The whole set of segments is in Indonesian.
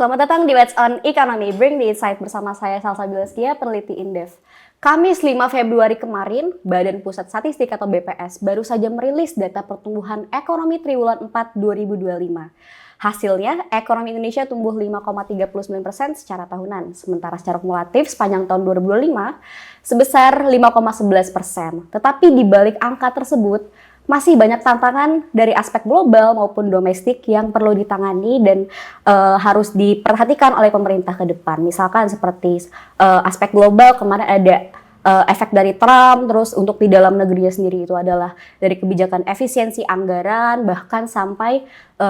Selamat datang di What's on Economy, Bring the Insight bersama saya Salsabila Setia, peneliti Indef. Kamis 5 Februari kemarin, Badan Pusat Statistik atau BPS baru saja merilis data pertumbuhan ekonomi triwulan 4 2025. Hasilnya, ekonomi Indonesia tumbuh 5,39% secara tahunan, sementara secara kumulatif sepanjang tahun 2025 sebesar 5,11%. Tetapi di balik angka tersebut, masih banyak tantangan dari aspek global maupun domestik yang perlu ditangani dan harus diperhatikan oleh pemerintah ke depan. Misalkan seperti aspek global, kemarin ada efek dari Trump, terus untuk di dalam negerinya sendiri itu adalah dari kebijakan efisiensi anggaran, bahkan sampai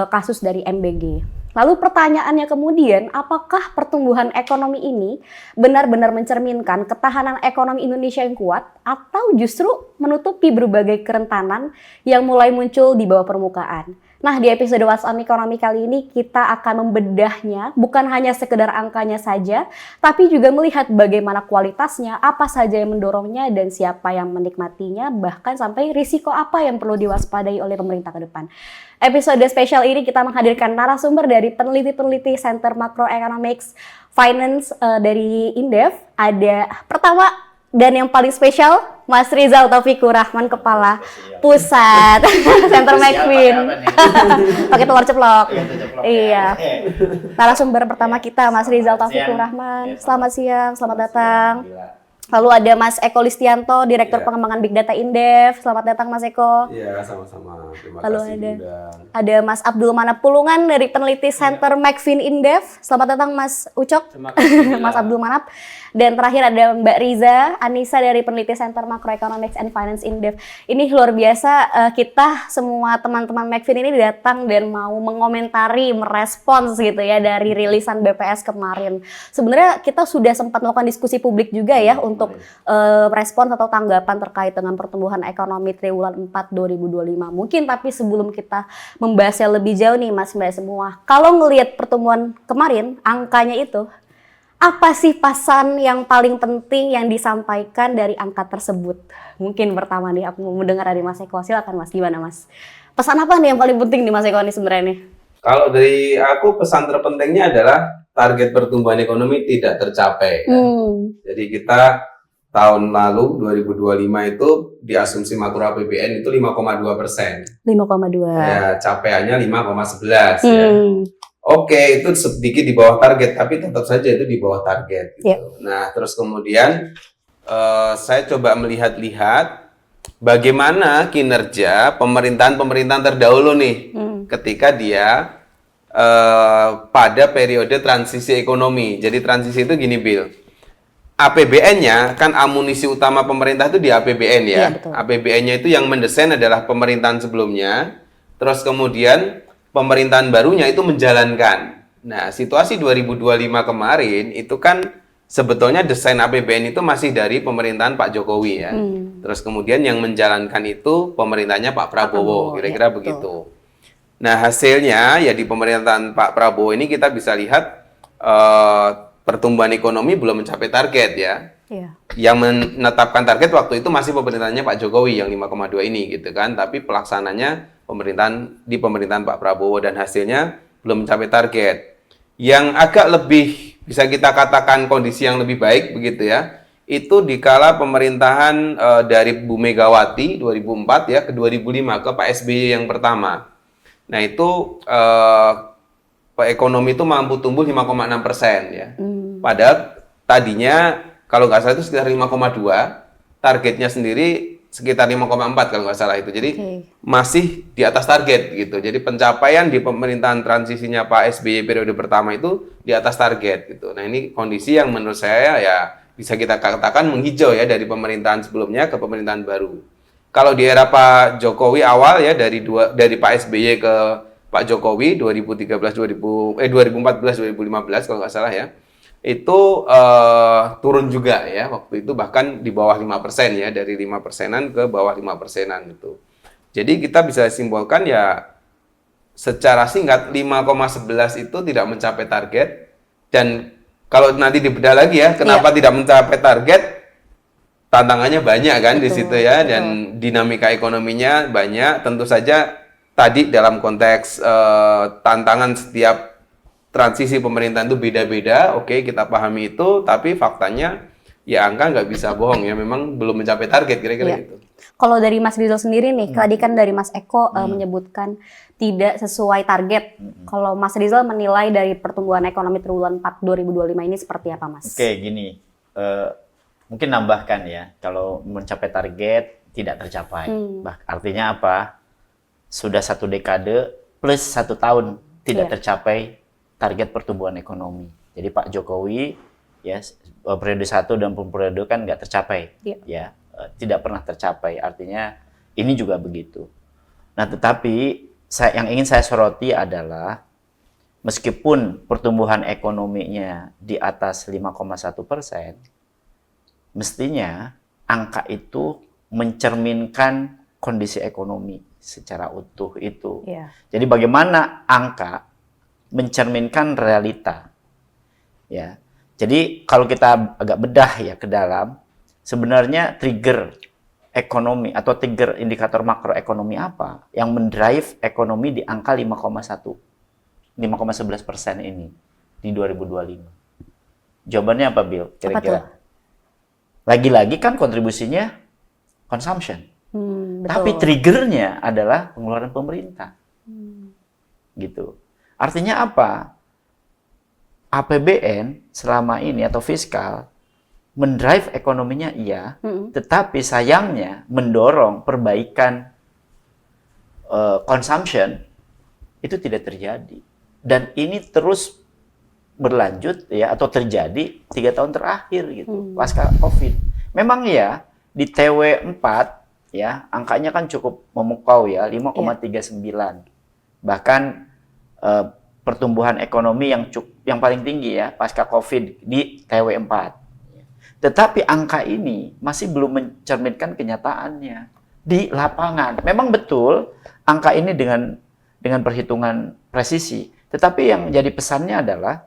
kasus dari MBG. Lalu pertanyaannya kemudian, apakah pertumbuhan ekonomi ini benar-benar mencerminkan ketahanan ekonomi Indonesia yang kuat atau justru menutupi berbagai kerentanan yang mulai muncul di bawah permukaan? Nah, di episode What's on Economy kali ini kita akan membedahnya, bukan hanya sekedar angkanya saja, tapi juga melihat bagaimana kualitasnya, apa saja yang mendorongnya, dan siapa yang menikmatinya, bahkan sampai risiko apa yang perlu diwaspadai oleh pemerintah ke depan. Episode spesial ini kita menghadirkan narasumber dari peneliti-peneliti Center Macroeconomics Finance dari Indef. Ada pertama dan yang paling spesial, Mas Rizal Taufikur Rahman, Kepala Pusat Center McFin. Pakai telur ceplok. Iya. Narasumber pertama kita, Mas Rizal Taufikur Rahman. Selamat siang, selamat datang. Lalu ada Mas Eko Listianto, Direktur Pengembangan Big Data Indef. Selamat datang Mas Eko. Iya, sama-sama. Terima Lalu kasih. ada Mas Abdul Manap Pulungan dari peneliti Center McFin Indef. Selamat datang Mas Ucok. Terima kasih. Mas Abdul Manap. Dan terakhir ada Mbak Riza Anissa dari peneliti Center Macroeconomics and Finance Indef. Ini luar biasa, kita semua teman-teman McFin ini datang dan mau mengomentari, merespons gitu ya dari rilisan BPS kemarin. Sebenarnya kita sudah sempat melakukan diskusi publik juga ya untuk respons atau tanggapan terkait dengan pertumbuhan ekonomi triwulan 4 2025. Mungkin tapi sebelum kita membahasnya lebih jauh nih Mas Mbak semua, kalau ngelihat pertumbuhan kemarin, angkanya itu, apa sih pesan yang paling penting yang disampaikan dari angka tersebut? Mungkin pertama nih, aku mau mendengar dari Mas Eko. Silakan Mas, gimana Mas? Pesan apa nih yang paling penting nih Mas Eko nih sebenarnya nih? Kalau dari aku, pesan terpentingnya adalah target pertumbuhan ekonomi tidak tercapai. Kan? Jadi kita tahun lalu 2025 itu di asumsi makro APBN itu 5,2%. 5,2. Ya, capaiannya 5,11 ya. Oke, itu sedikit di bawah target, tapi tetap saja itu di bawah target. Gitu. Yep. Nah, terus kemudian saya coba melihat-lihat bagaimana kinerja pemerintahan terdahulu nih, ketika dia pada periode transisi ekonomi. Jadi transisi itu gini, Bill. APBN-nya kan amunisi utama pemerintah itu di APBN ya. Betul. APBN-nya itu yang mendesain adalah pemerintahan sebelumnya. Terus kemudian pemerintahan barunya itu menjalankan. Nah, situasi 2025 kemarin itu kan sebetulnya desain APBN itu masih dari pemerintahan Pak Jokowi ya. Terus kemudian yang menjalankan itu pemerintahnya Pak Prabowo, kira-kira begitu. Nah, hasilnya ya di pemerintahan Pak Prabowo ini kita bisa lihat pertumbuhan ekonomi belum mencapai target ya. Yang menetapkan target waktu itu masih pemerintahnya Pak Jokowi yang 5,2 ini gitu kan, tapi pelaksananya pemerintahan Pak Prabowo dan hasilnya belum mencapai target. Yang agak lebih bisa kita katakan kondisi yang lebih baik begitu ya, itu dikala pemerintahan dari Bu Megawati 2004 ya ke 2005 ke Pak SBY yang pertama. Nah itu ekonomi itu mampu tumbuh 5,6% ya. Padahal tadinya kalau nggak salah itu sekitar 5,2, targetnya sendiri sekitar 5,4 kalau nggak salah itu. Jadi masih di atas target gitu. Jadi pencapaian di pemerintahan transisinya Pak SBY periode pertama itu di atas target gitu. Nah ini kondisi yang menurut saya ya bisa kita katakan menghijau ya dari pemerintahan sebelumnya ke pemerintahan baru. Kalau di era Pak Jokowi awal ya dari Pak SBY ke Pak Jokowi 2014 2015 kalau nggak salah ya. Itu turun juga ya waktu itu bahkan di bawah 5% ya, dari 5%-an ke bawah 5%-an itu. Jadi kita bisa simpulkan ya secara singkat 5,11 itu tidak mencapai target, dan kalau nanti dibedah lagi ya kenapa tidak mencapai target, tantangannya banyak kan di situ ya, dan dinamika ekonominya banyak. Tentu saja tadi dalam konteks tantangan setiap transisi pemerintahan itu beda-beda, oke kita pahami itu, tapi faktanya ya angka nggak bisa bohong ya, memang belum mencapai target kira-kira Iya. gitu. Kalau dari Mas Rizal sendiri nih, tadi kan dari Mas Eko menyebutkan tidak sesuai target. Kalau Mas Rizal menilai dari pertumbuhan ekonomi triwulan 4 2025 ini seperti apa, Mas? Oke, gini. Mungkin nambahkan ya, kalau mencapai target tidak tercapai. Artinya apa? Sudah 1 dekade plus 1 tahun tidak tercapai target pertumbuhan ekonomi. Jadi Pak Jokowi ya periode 1 dan periode kan nggak tercapai. Ya, tidak pernah tercapai. Artinya ini juga begitu. Nah, tetapi yang ingin saya soroti adalah meskipun pertumbuhan ekonominya di atas 5,1%, mestinya angka itu mencerminkan kondisi ekonomi secara utuh itu. Jadi bagaimana angka mencerminkan realita. Ya. Jadi kalau kita agak bedah ya ke dalam, sebenarnya trigger ekonomi atau trigger indikator makroekonomi apa yang mendrive ekonomi di angka 5,11% ini di 2025. Jawabannya apa, Bill? Kira-kira. Lagi-lagi kan kontribusinya consumption. Tapi triggernya adalah pengeluaran pemerintah. Gitu. Artinya apa? APBN selama ini atau fiskal mendrive ekonominya iya, tetapi sayangnya mendorong perbaikan consumption itu tidak terjadi. Dan ini terus berlanjut ya atau terjadi 3 tahun terakhir gitu pasca Covid. Memang ya di TW4 ya angkanya kan cukup memukau ya 5,39. Bahkan pertumbuhan ekonomi yang paling tinggi ya pasca Covid di TW4. Tetapi angka ini masih belum mencerminkan kenyataannya di lapangan. Memang betul angka ini dengan perhitungan presisi, tetapi yang jadi pesannya adalah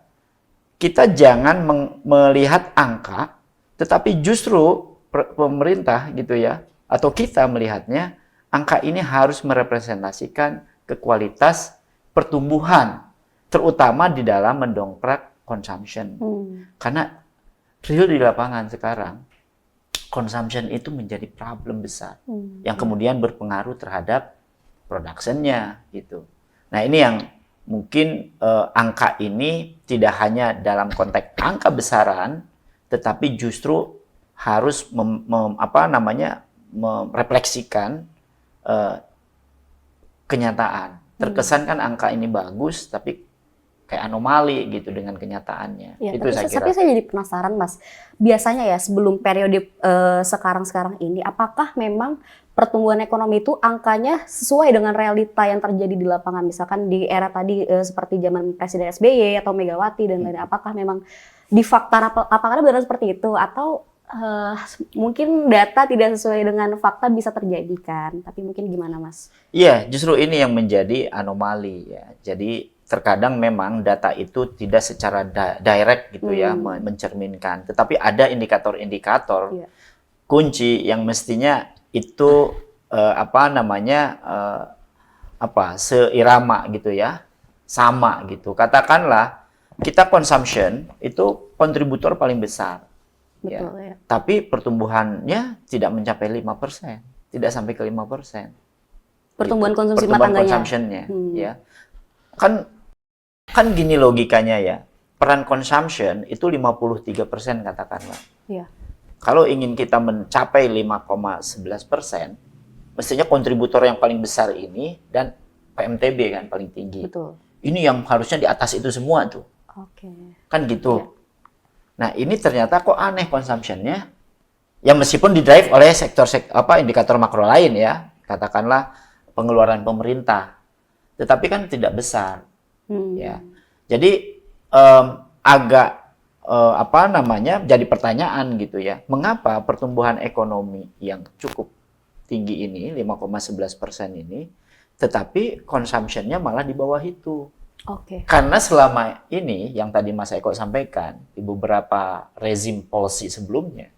kita jangan melihat angka, tetapi justru pemerintah gitu ya, atau kita melihatnya angka ini harus merepresentasikan kualitas pertumbuhan, terutama di dalam mendongkrak consumption. Karena real di lapangan sekarang, consumption itu menjadi problem besar, yang kemudian berpengaruh terhadap production-nya gitu. Nah ini yang mungkin angka ini tidak hanya dalam konteks angka besaran, tetapi justru harus merefleksikan kenyataan. Terkesan kan angka ini bagus, tapi kayak anomali gitu dengan kenyataannya. Ya, itu saya kira. Tapi saya jadi penasaran, Mas. Biasanya ya sebelum periode sekarang ini, apakah memang pertumbuhan ekonomi itu angkanya sesuai dengan realita yang terjadi di lapangan? Misalkan di era tadi seperti zaman Presiden SBY atau Megawati dan lain-lain. Apakah memang di fakta apakah benar seperti itu atau mungkin data tidak sesuai dengan fakta bisa terjadi kan? Tapi mungkin gimana, Mas? Iya, justru ini yang menjadi anomali ya. Jadi terkadang memang data itu tidak secara direct gitu ya mencerminkan, tetapi ada indikator-indikator kunci yang mestinya itu seirama gitu ya, sama gitu. Katakanlah kita consumption itu kontributor paling besar. Betul, ya. Tapi pertumbuhannya tidak mencapai 5%, tidak sampai ke 5%. Pertumbuhan gitu. konsumsi Pertumbuhan rumah tangganya. consumption-nya, ya. Kan gini logikanya ya. Peran consumption itu 53% katakanlah. Iya. Kalau ingin kita mencapai 5,11%, mestinya kontributor yang paling besar ini dan PMTB kan paling tinggi. Betul. Ini yang harusnya di atas itu semua tuh. Oke. Kan gitu. Iya. Nah, ini ternyata kok aneh consumption-nya. Ya meskipun didrive oleh indikator makro lain ya. Katakanlah pengeluaran pemerintah. Tetapi kan tidak besar. Ya. Jadi agak jadi pertanyaan gitu ya. Mengapa pertumbuhan ekonomi yang cukup tinggi ini 5,11% ini tetapi consumption-nya malah di bawah itu. Oke. Karena selama ini yang tadi Mas Eko sampaikan di beberapa rezim policy sebelumnya.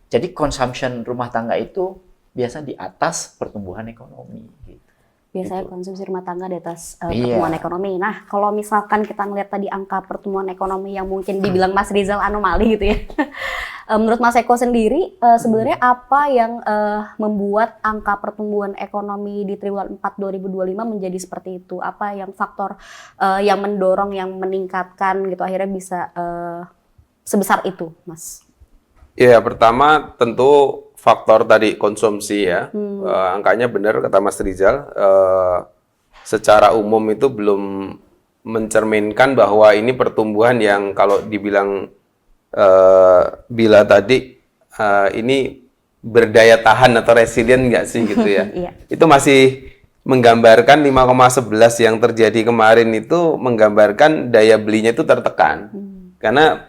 Jadi consumption rumah tangga itu biasa di atas pertumbuhan ekonomi gitu. Biasanya Gitu. konsumsi rumah tangga di atas Iya. pertumbuhan ekonomi. Nah, kalau misalkan kita ngelihat tadi angka pertumbuhan ekonomi yang mungkin dibilang Mas Rizal anomali gitu ya. Menurut Mas Eko sendiri, sebenarnya apa yang membuat angka pertumbuhan ekonomi di triwulan 4 2025 menjadi seperti itu? Apa yang faktor yang mendorong, yang meningkatkan gitu akhirnya bisa sebesar itu, Mas? Ya, pertama tentu faktor tadi konsumsi ya. Angkanya benar kata Mas Rizal. Secara umum itu belum mencerminkan bahwa ini pertumbuhan yang kalau dibilang bila tadi ini berdaya tahan atau resilient nggak sih gitu ya. Iya. Itu masih menggambarkan 5,11 yang terjadi kemarin itu menggambarkan daya belinya itu tertekan. Karena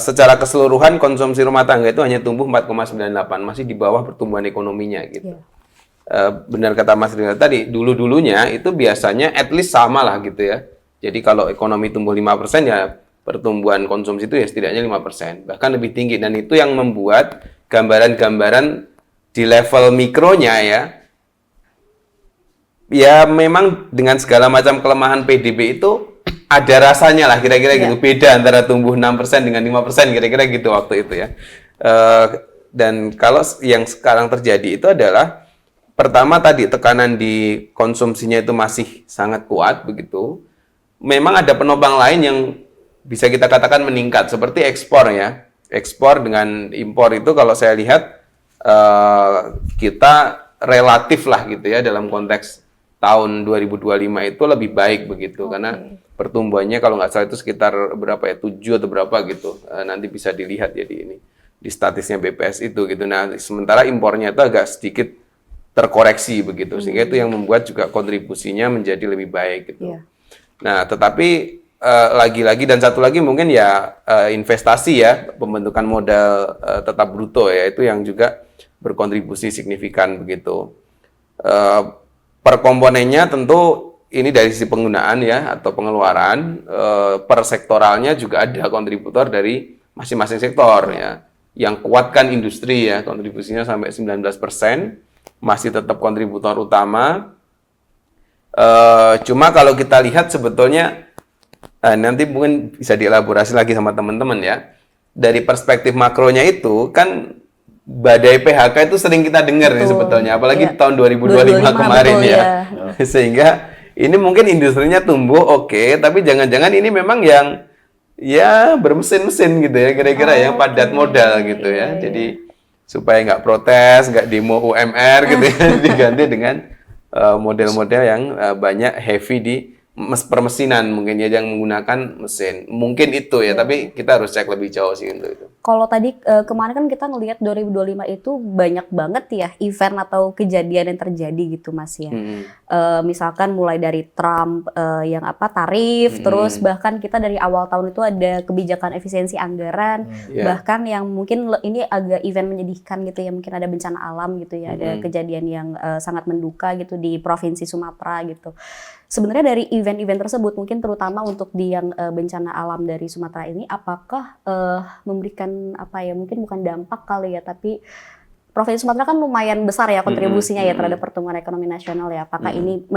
secara keseluruhan konsumsi rumah tangga itu hanya tumbuh 4,98, masih di bawah pertumbuhan ekonominya gitu. Iya. Benar kata Mas Rizal tadi, dulu-dulunya itu biasanya at least sama lah gitu ya. Jadi kalau ekonomi tumbuh 5% ya pertumbuhan konsumsi itu ya setidaknya 5%, bahkan lebih tinggi. Dan itu yang membuat gambaran-gambaran di level mikronya ya memang dengan segala macam kelemahan PDB itu ada rasanya lah kira-kira gitu. Beda antara tumbuh 6% dengan 5% kira-kira gitu waktu itu ya. Dan kalau yang sekarang terjadi itu adalah pertama tadi tekanan di konsumsinya itu masih sangat kuat begitu. Memang ada penopang lain yang bisa kita katakan meningkat seperti ekspor ya. Ekspor dengan impor itu kalau saya lihat kita relatif lah gitu ya dalam konteks tahun 2025 itu lebih baik begitu karena pertumbuhannya kalau nggak salah itu sekitar berapa ya 7 atau berapa gitu. Nanti bisa dilihat ya di statisnya BPS itu gitu. Nah, sementara impornya itu agak sedikit terkoreksi begitu sehingga itu yang membuat juga kontribusinya menjadi lebih baik gitu. Iya. Nah, tetapi lagi-lagi dan satu lagi mungkin ya investasi ya, pembentukan modal tetap bruto ya, itu yang juga berkontribusi signifikan begitu. Per komponennya tentu ini dari sisi penggunaan ya atau pengeluaran, per sektoralnya juga ada kontributor dari masing-masing sektor ya. Yang kuatkan industri ya, kontribusinya sampai 19%, masih tetap kontributor utama. Cuma kalau kita lihat sebetulnya nanti mungkin bisa dielaborasi lagi sama teman-teman ya. Dari perspektif makronya itu kan badai PHK itu sering kita dengar nih sebetulnya, apalagi tahun 2025 kemarin betul, ya. Sehingga ini mungkin industrinya tumbuh oke, tapi jangan-jangan ini memang yang ya bermesin-mesin gitu ya, kira-kira yang padat modal gitu ya. Jadi supaya nggak protes, nggak demo UMR gitu ya, diganti dengan model-model yang banyak heavy di permesinan mungkin ya yang menggunakan mesin. Mungkin itu ya, tapi kita harus cek lebih jauh sih untuk itu. Kalau tadi kemarin kan kita ngelihat 2025 itu banyak banget ya event atau kejadian yang terjadi gitu Mas ya. Misalkan mulai dari Trump yang tarif, terus bahkan kita dari awal tahun itu ada kebijakan efisiensi anggaran, bahkan yang mungkin ini agak event menyedihkan gitu ya, mungkin ada bencana alam gitu ya, ada kejadian yang sangat menduka gitu di Provinsi Sumatera gitu. Sebenarnya dari event-event tersebut mungkin terutama untuk di yang bencana alam dari Sumatera ini apakah memberikan mungkin bukan dampak kali ya, tapi Provinsi Sumatera kan lumayan besar ya kontribusinya ya terhadap pertumbuhan ekonomi nasional ya. Apakah ini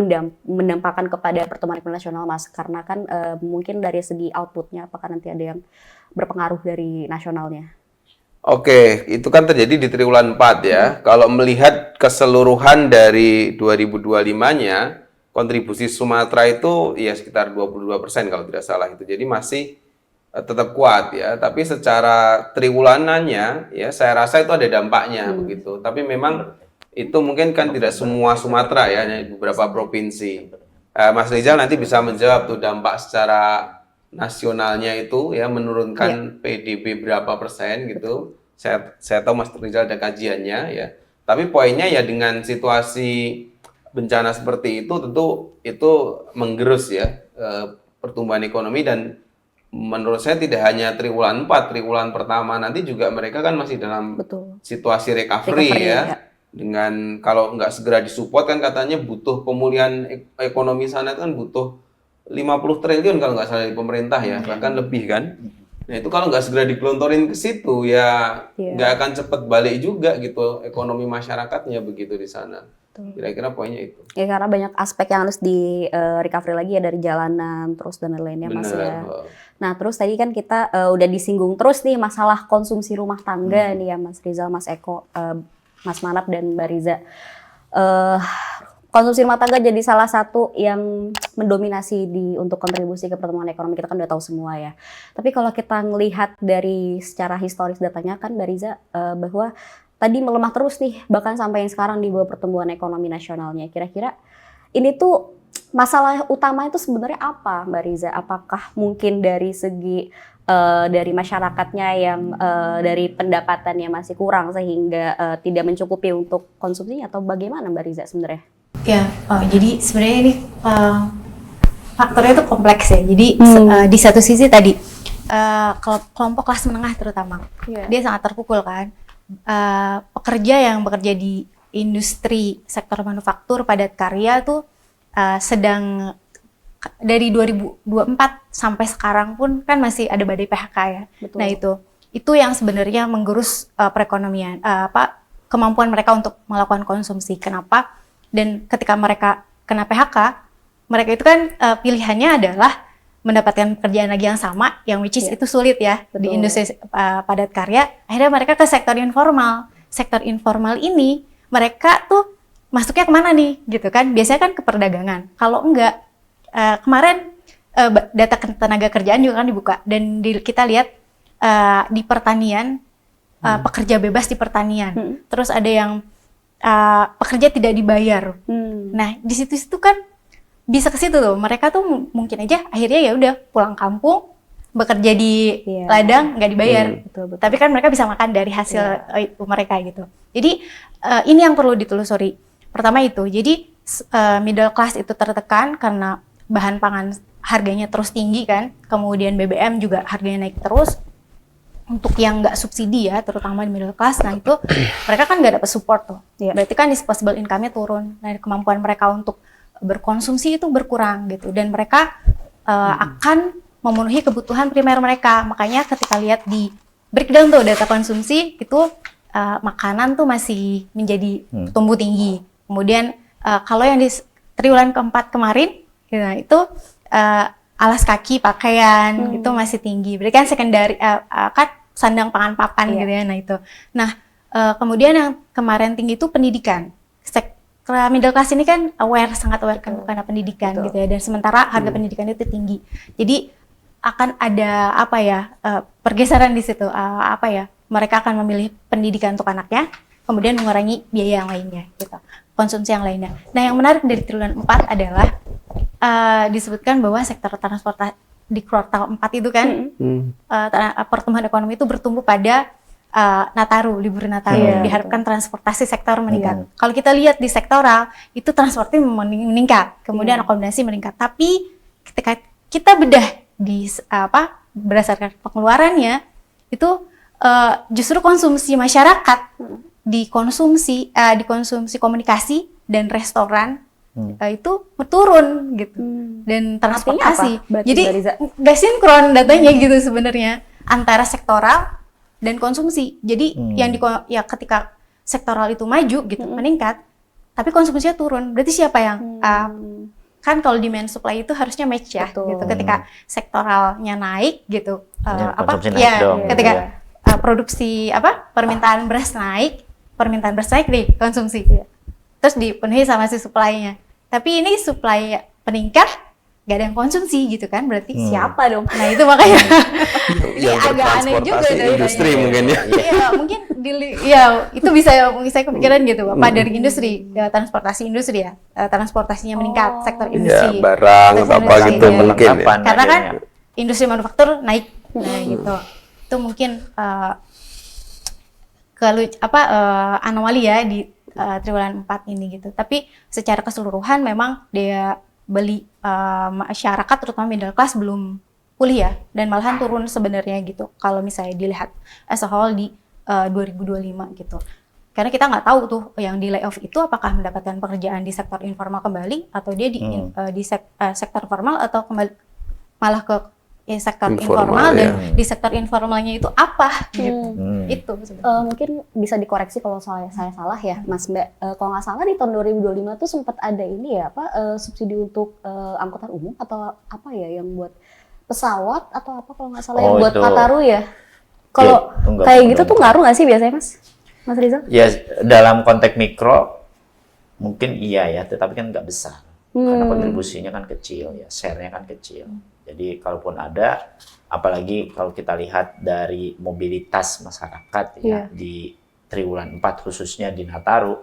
mendampakkan kepada pertumbuhan ekonomi nasional Mas? Karena kan mungkin dari segi outputnya apakah nanti ada yang berpengaruh dari nasionalnya? Oke, itu kan terjadi di triwulan 4 ya. Kalau melihat keseluruhan dari 2025-nya, kontribusi Sumatera itu ya sekitar 22% kalau tidak salah itu. Jadi masih tetap kuat ya. Tapi secara triwulanannya ya saya rasa itu ada dampaknya begitu. Tapi memang itu mungkin kan tidak semua Sumatera ya, hanya beberapa provinsi. Mas Rizal nanti bisa menjawab tuh dampak secara nasionalnya itu ya menurunkan PDB berapa persen gitu. Saya tahu Mas Rizal ada kajiannya ya. Tapi poinnya ya dengan situasi bencana seperti itu tentu itu menggerus ya pertumbuhan ekonomi dan menurut saya tidak hanya triwulan 4, triwulan pertama nanti juga mereka kan masih dalam situasi recovery ya. Dengan kalau nggak segera disupport kan katanya butuh pemulihan ekonomi sana kan butuh 50 triliun kalau nggak salah dari pemerintah ya, bahkan lebih kan. Nah itu kalau nggak segera digelontorin ke situ ya Iya. nggak akan cepet balik juga gitu ekonomi masyarakatnya begitu di sana. Kira-kira poinnya itu. Ya karena banyak aspek yang harus di recovery lagi ya dari jalanan terus dan lain-lainnya Mas Benar. ya. Nah terus tadi kan kita udah disinggung terus nih masalah konsumsi rumah tangga nih ya Mas Rizal, Mas Eko, Mas Manap dan Mbak Riza. Konsumsi rumah tangga jadi salah satu yang mendominasi untuk kontribusi ke pertumbuhan ekonomi, kita kan udah tahu semua ya. Tapi kalau kita ngelihat dari secara historis datanya kan Mbak Riza bahwa tadi melemah terus nih bahkan sampai yang sekarang di bawah pertumbuhan ekonomi nasionalnya. Kira-kira ini tuh masalah utama itu sebenarnya apa Mbak Riza? Apakah mungkin dari segi dari masyarakatnya yang dari pendapatannya masih kurang sehingga tidak mencukupi untuk konsumsinya atau bagaimana Mbak Riza sebenarnya? Ya, jadi sebenarnya ini faktornya itu kompleks ya. Jadi di satu sisi tadi kelompok kelas menengah terutama, dia sangat terpukul kan. Pekerja yang bekerja di industri sektor manufaktur padat karya tuh sedang dari 2024 sampai sekarang pun kan masih ada badai PHK ya. Betul. Nah itu yang sebenarnya menggerus perekonomian, kemampuan mereka untuk melakukan konsumsi. Kenapa? Dan ketika mereka kena PHK, mereka itu kan pilihannya adalah mendapatkan pekerjaan lagi yang sama, yang which is itu sulit ya. Betul. Di industri padat karya. Akhirnya mereka ke sektor informal. Sektor informal ini mereka tuh masuknya kemana nih, gitu kan? Biasanya kan ke perdagangan. Kalau enggak, kemarin data tenaga kerjaan juga kan dibuka dan kita lihat di pertanian, pekerja bebas di pertanian. Terus ada yang pekerja tidak dibayar. Nah, di situ kan bisa ke situ tuh. Mereka tuh mungkin aja akhirnya ya udah pulang kampung, bekerja di ladang nggak dibayar. Betul. Tapi kan mereka bisa makan dari hasil itu mereka gitu. Jadi ini yang perlu ditelusuri. Pertama itu. Jadi middle class itu tertekan karena bahan pangan harganya terus tinggi kan. Kemudian BBM juga harganya naik terus. Untuk yang nggak subsidi ya, terutama di middle class, nah itu mereka kan nggak dapat support tuh. Berarti kan disposable income-nya turun. Nah, kemampuan mereka untuk berkonsumsi itu berkurang gitu. Dan mereka akan memenuhi kebutuhan primer mereka. Makanya ketika lihat di breakdown tuh data konsumsi, itu makanan tuh masih menjadi tumbuh tinggi. Kemudian kalau yang di triwulan keempat kemarin, nah, itu alas kaki, pakaian itu masih tinggi. Berarti kan sekundari kan sandang pangan papan gitu ya. Nah itu. Nah kemudian yang kemarin tinggi itu pendidikan. Middle class ini kan sangat aware kan karena pendidikan gitu ya. Dan sementara harga pendidikan itu tinggi. Jadi akan ada apa ya pergeseran di situ. Mereka akan memilih pendidikan untuk anaknya, kemudian mengurangi biaya yang lainnya gitu. Konsumsi yang lainnya. Nah yang menarik dari triwulan 4 adalah disebutkan bahwa sektor transportasi di kuartal 4 itu kan pertumbuhan ekonomi itu bertumbuh pada Nataru, libur Nataru. Diharapkan transportasi sektor meningkat. Kalau kita lihat di sektoral itu transportasi meningkat, kemudian akomodasi meningkat. Tapi ketika kita bedah di berdasarkan pengeluarannya itu justru konsumsi masyarakat dikonsumsi komunikasi dan restoran itu turun gitu. Dan transportasi. Jadi nggak sinkron datanya gitu sebenarnya antara sektoral dan konsumsi. Jadi ketika sektoral itu maju gitu meningkat, tapi konsumsinya turun. Berarti siapa yang kan kalau demand supply itu harusnya match ya gitu. Ketika sektoralnya naik gitu, ketika produksi permintaan beras naik di konsumsi. Terus dipenuhi sama si supply-nya. Tapi ini supply peningkat, gak ada yang konsumsi gitu kan, berarti siapa dong? Nah itu makanya ini agak aneh juga dari industri mungkin ya. Iya, mungkin itu bisa saya kepikiran gitu, apa dari industri, transportasi industri ya, transportasinya meningkat, sektor industri. Ya, barang atau apa gitu mungkin. Karena kan industri manufaktur naik, nah gitu. Itu mungkin anomali ya di triwulan 4 ini gitu. Tapi secara keseluruhan memang daya beli masyarakat terutama middle class belum pulih ya, dan malahan turun sebenarnya gitu kalau misalnya dilihat as a whole di 2025 gitu. Karena kita nggak tahu tuh yang di layoff itu apakah mendapatkan pekerjaan di sektor informal kembali atau dia di sektor formal atau kembali malah ke sektor Informal, informal dan ya. di sektor informalnya itu apa gitu. Itu sebenarnya. Mungkin bisa dikoreksi kalau saya salah ya, Mas Mbak. Kalau nggak salah di tahun 2025 tuh sempat ada ini ya, subsidi untuk angkutan umum atau apa ya yang buat pesawat atau apa kalau nggak salah yang Oh, buat itu. Nataru ya. Kalau enggak, kayak enggak, gitu tuh enggak. ngaruh nggak sih biasanya, Mas Rizal? Ya, dalam konteks mikro mungkin iya ya, tetapi kan nggak besar. Karena kontribusinya kan kecil ya, share-nya kan kecil. Jadi kalaupun ada, apalagi kalau kita lihat dari mobilitas masyarakat ya di triwulan 4 khususnya di Nataru,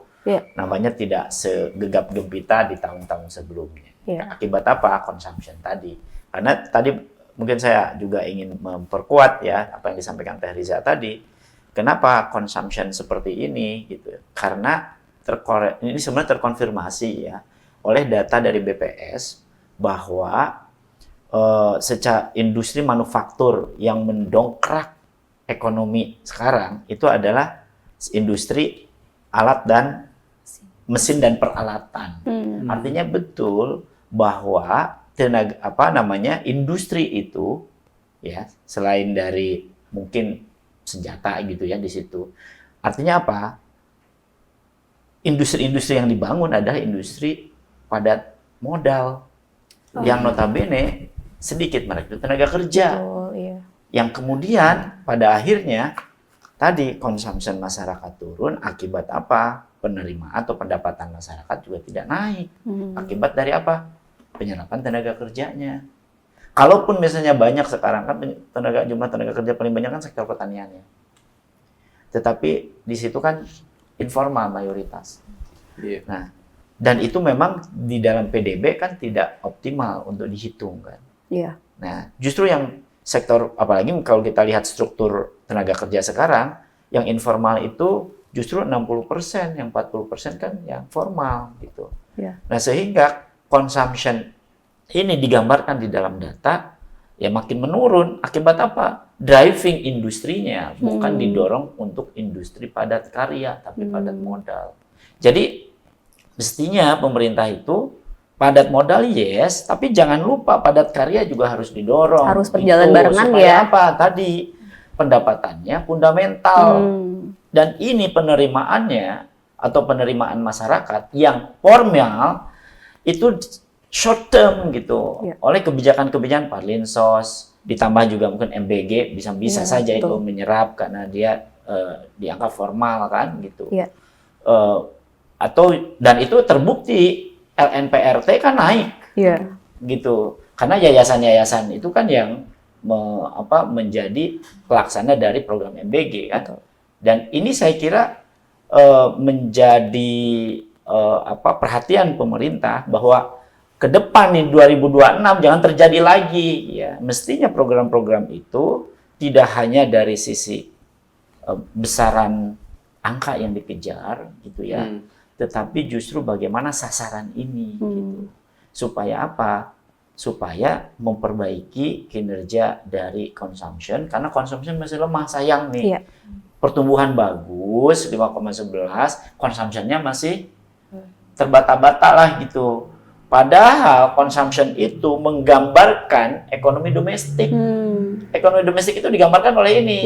namanya tidak segegap gempita di tahun-tahun sebelumnya. Akibat apa? Consumption tadi. Karena tadi mungkin saya juga ingin memperkuat ya apa yang disampaikan Teh Riza tadi. Kenapa consumption seperti ini gitu? Karena ini sebenarnya terkonfirmasi ya oleh data dari BPS bahwa secara industri manufaktur yang mendongkrak ekonomi sekarang itu adalah industri alat dan mesin dan peralatan. Artinya betul bahwa industri itu ya selain dari mungkin senjata gitu ya di situ. Artinya apa? Industri-industri yang dibangun adalah industri padat modal yang notabene sedikit mereka tenaga kerja. Yang kemudian pada akhirnya tadi consumption masyarakat turun akibat apa? Penerimaan atau pendapatan masyarakat juga tidak naik. Akibat dari apa? Penyerapan tenaga kerjanya. Kalaupun misalnya banyak sekarang kan jumlah tenaga kerja paling banyak kan sektor pertaniannya. Tetapi di situ kan informal mayoritas. Nah, dan itu memang di dalam PDB kan tidak optimal untuk dihitung kan. Nah, justru yang sektor apalagi kalau kita lihat struktur tenaga kerja sekarang, yang informal itu justru 60%, yang 40% kan yang formal gitu. Nah, sehingga consumption ini digambarkan di dalam data ya makin menurun. Akibat apa? Driving industrinya bukan didorong untuk industri padat karya tapi padat modal. Jadi mestinya pemerintah itu padat modal yes, tapi jangan lupa padat karya juga harus didorong. Harus berjalan barengan supaya ya. apa? Tadi pendapatannya fundamental. Dan ini penerimaannya atau penerimaan masyarakat yang formal itu short term gitu. Oleh kebijakan-kebijakan Parlinsos, ditambah juga mungkin MBG bisa saja itu menyerap karena dia dianggap formal kan gitu. Dan itu terbukti LNPRT kan naik gitu. Karena yayasan-yayasan itu kan yang menjadi pelaksana dari program MBG kan. Dan ini saya kira menjadi perhatian pemerintah bahwa ke depan nih 2026 jangan terjadi lagi ya. Mestinya program-program itu tidak hanya dari sisi besaran angka yang dikejar gitu ya. Tetapi justru bagaimana sasaran ini gitu. Supaya apa? Supaya memperbaiki kinerja dari consumption karena consumption masih lemah sayang nih. Pertumbuhan bagus 5,11, consumption-nya masih terbata-bata lah gitu. Padahal consumption itu menggambarkan ekonomi domestik. Ekonomi domestik itu digambarkan oleh ini.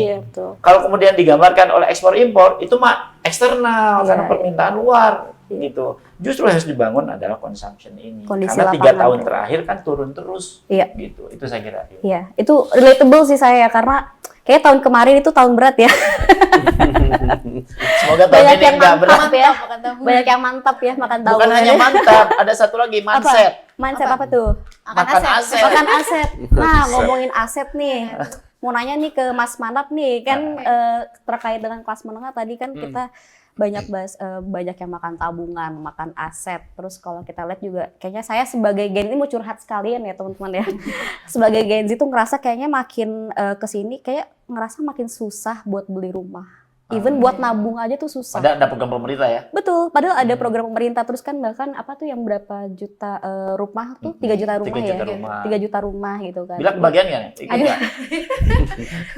Kalau kemudian digambarkan oleh ekspor impor itu mah eksternal karena permintaan luar gitu. Justru harus dibangun adalah consumption ini. Kondisi karena 3 lapangan, tahun terakhir kan turun terus gitu. Itu saya kira. Iya, itu relatable sih saya karena kayak tahun kemarin itu tahun berat ya. Semoga tahun ini enggak berat. ya. Banyak yang mantap ya makan tahu. Bukan hanya mantap, ada satu lagi mindset. Mindset apa tuh? Makan aset. Makan aset. Nah, ngomongin aset nih. Mau nanya nih ke Mas Manap nih, kan terkait dengan kelas menengah tadi kan kita banyak bahas banyak yang makan tabungan, makan aset. Terus kalau kita lihat juga kayaknya saya sebagai Gen Z mau curhat sekalian ya teman-teman ya. Sebagai Gen Z tuh ngerasa kayaknya makin kesini kayak ngerasa makin susah buat beli rumah. Even buat nabung aja tuh susah. Ada program pemerintah ya? Betul, padahal ada program pemerintah terus kan bahkan apa tuh yang berapa juta rumah tuh 3 juta rumah 3 ya. juta rumah. 3 juta rumah gitu kan. Bila kebagian nggak? Ikut nggak?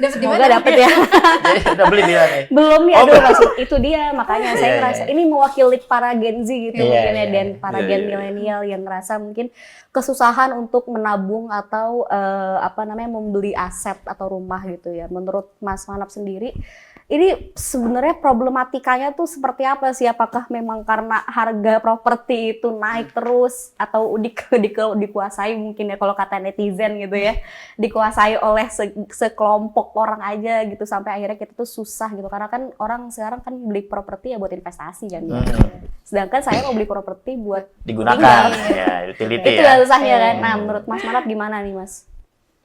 Dapat di Semoga mana? dapet ya. Jadi udah beli Bila nih. Belum nih, Oh, aduh belum. masih itu dia makanya saya Iya, ngerasa iya. ini mewakili para Gen Z gitu Iya, mungkin ya iya, dan iya. para Iya, Gen iya. milenial yang ngerasa mungkin kesusahan untuk menabung atau apa namanya membeli aset atau rumah gitu ya. Menurut Mas Manap sendiri ini sebenarnya problematikanya tuh seperti apa sih? Apakah memang karena harga properti itu naik terus atau dikuasai mungkin ya kalau kata netizen gitu ya, dikuasai oleh sekelompok orang aja gitu sampai akhirnya kita tuh susah gitu karena kan orang sekarang kan beli properti ya buat investasi kan. Ya. Sedangkan saya mau beli properti buat Digunakan tinggal. ya, utility Itu ya. yang susahnya kan. Nah, menurut Mas Manap gimana nih, Mas?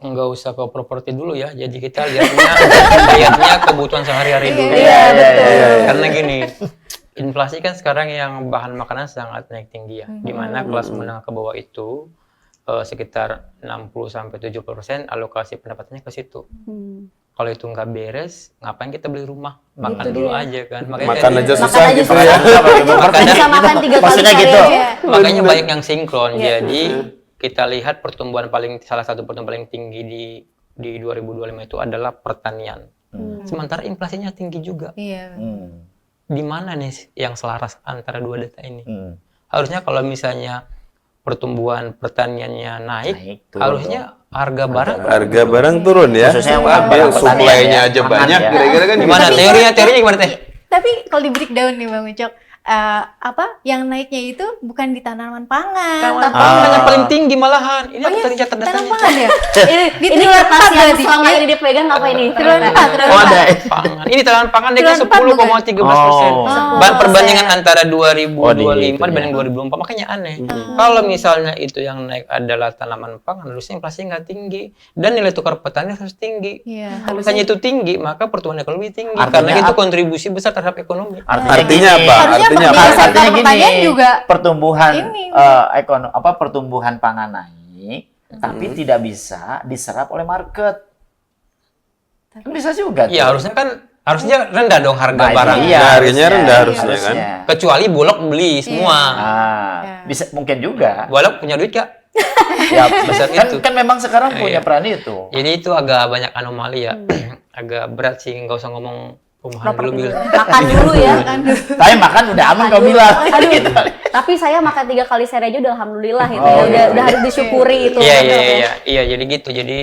Nggak usah ke properti dulu ya, jadi kita lihatnya kebutuhan sehari-hari dulu. Iya, betul. Karena gini, inflasi kan sekarang yang bahan makanan sangat naik tinggi ya, di mana kelas menengah ke bawah itu sekitar 60-70% alokasi pendapatannya ke situ. Kalau itu nggak beres, ngapain kita beli rumah? Makan Gitu dulu dia. aja kan. Makan aja Makan susah aja gitu susah. ya. Bisa makan 3 kali Maksudnya sehari gitu. aja. Makanya banyak yang sinkron. Iya. Jadi kita lihat salah satu pertumbuhan paling tinggi di 2025 itu adalah pertanian. Sementara inflasinya tinggi juga. Iya. Di mana nih yang selaras antara dua data ini? Harusnya kalau misalnya pertumbuhan pertaniannya naik, Naik, turun harusnya harga barang Harga barang turun ya. Khususnya yang Tapi barang supply-nya pertanian aja ya, banyak. pangan ya. Kira-kira kan gimana? Teorinya gimana teh? Tapi kalau di breakdown nih Bang Ucok, apa yang naiknya itu bukan di tanaman pangan, Tanaman tapi pangan yang paling tinggi malahan. Ini aku tadi catat tanam datanya. pangan ya. Ini Di triwulan kertas 4 yang berarti. selama ini dipegang apa ini? Triwulan 4, triwulan Oh, 4. ada. Pangan. Ini tanaman pangan naiknya Triwulan 4 10,13%. Oh. Perbandingan antara Oh, di 2025 itu dibanding ya. 2024 makanya aneh. Kalau misalnya itu yang naik adalah tanaman pangan, harusnya inflasi nggak tinggi dan nilai tukar petani harus tinggi. Iya, Kalau misalnya itu tinggi, maka pertumbuhan ekonomi tinggi Artinya karena itu apa? kontribusi besar terhadap ekonomi. Artinya gini, apa? Harusnya Artinya apa? pertumbuhan Artinya gini, pertanian juga pertumbuhan ini. pertumbuhan pangan naik, tapi tidak bisa diserap oleh market. Kan bisa juga. Iya, harusnya rendah dong harga Nah, itu barang. dia, Harganya rendah harusnya kan. Kecuali Bulog beli semua. Iya. Bisa mungkin juga. Bulog punya duit gak? Ya, Besar kan, itu. kan memang sekarang punya Iya. peran itu. Jadi itu agak banyak anomali ya. Agak berat sih, nggak usah ngomong perumahan dulu Bil. Makan dulu ya. Tapi makan udah aman kau bilang. Aduh, Gitu. tapi saya makan 3 kali sehari aja udah alhamdulillah gitu Oh, ya. iya. Udah harus disyukuri itu. Iya, jadi gitu. Jadi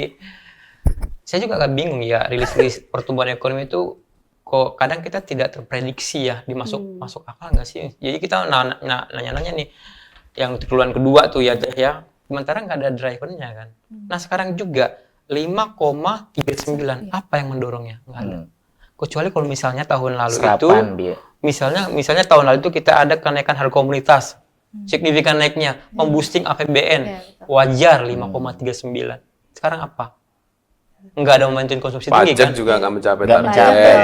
saya juga agak bingung ya, rilis pertumbuhan ekonomi itu kok kadang kita tidak terprediksi ya, masuk akal nggak sih? Jadi kita nanya-nanya nih, yang triwulan kedua tuh ya, sementara nggak ada drivernya kan. Nah sekarang juga 5,39, apa yang mendorongnya? Nggak ada. Kecuali kalau misalnya tahun lalu itu, Serapan dia. misalnya tahun lalu itu kita ada kenaikan harga komoditas, signifikan naiknya, memboosting APBN, Iya, betul. wajar 5,39. Sekarang apa? Nggak ada momentum konsumsi tinggi Pajak kan? juga nggak mencapai Nggak target. mencapai.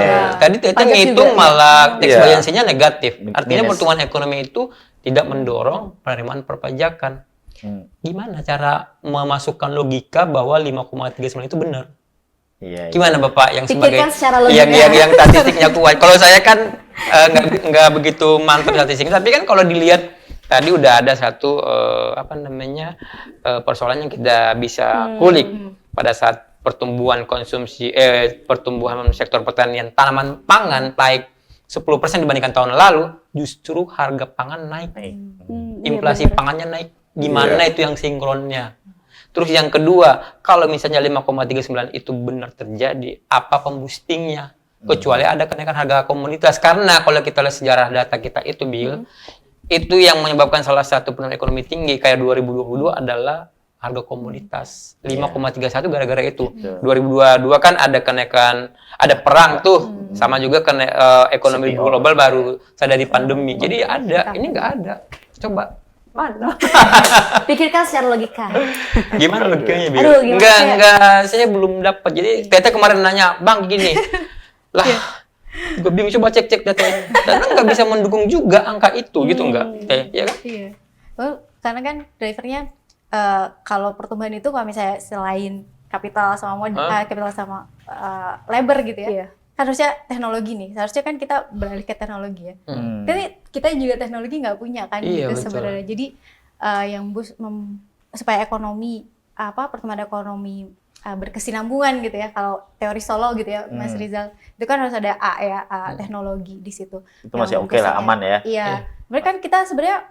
Tadi kita Pajak ngitung juga. malah tax Iya. buoyancy-nya negatif. Artinya Minus. pertumbuhan ekonomi itu tidak mendorong penerimaan perpajakan. Gimana cara memasukkan logika bahwa 5,39 itu benar? Iya. Gimana Bapak yang Pikirkan sebagai secara logika. yang statistiknya kuat? Kalau saya kan nggak begitu mantap statistiknya, tapi kan kalau dilihat tadi udah ada satu persoalan yang kita bisa kulik pada saat pertumbuhan pertumbuhan sektor pertanian tanaman pangan naik 10% dibandingkan tahun lalu, justru harga pangan naik. Inflasi pangannya naik. Gimana itu yang sinkronnya? Terus yang kedua, kalau misalnya 5,39 itu benar terjadi, apa pemboostingnya? Kecuali ada kenaikan harga komoditas. Karena kalau kita lihat sejarah data kita itu, Bill, itu yang menyebabkan salah satu pertumbuhan ekonomi tinggi kayak 2022 adalah harga komoditas. 5,31 gara-gara itu. 2022 kan ada kenaikan, ada perang tuh, sama juga ekonomi CPO. global baru sadari pandemi. Jadi ada, ini nggak ada. Coba. Mana? Pikirkan secara logika. Gimana logikanya, Bil? Aduh, gimana ya? Enggak, saya belum dapat. Jadi Tete kemarin nanya, "Bang, gini." Lah, gue bingung, coba cek datanya. Karena nggak bisa mendukung juga angka itu, gitu enggak? Ya kan? Iya. Karena kan drivernya kalau pertumbuhan itu kalau misalnya selain kapital sama labor gitu ya. Iya. harusnya teknologi nih, seharusnya kan kita beralih ke teknologi ya. Tapi kita juga teknologi nggak punya kan Iya, gitu betul. sebenarnya. Jadi supaya ekonomi pertumbuhan ekonomi berkesinambungan gitu ya. Kalau teori Solo gitu ya, Mas Rizal, itu kan harus ada teknologi di situ. Itu masih oke lah, aman ya. Iya. Berarti kan kita sebenarnya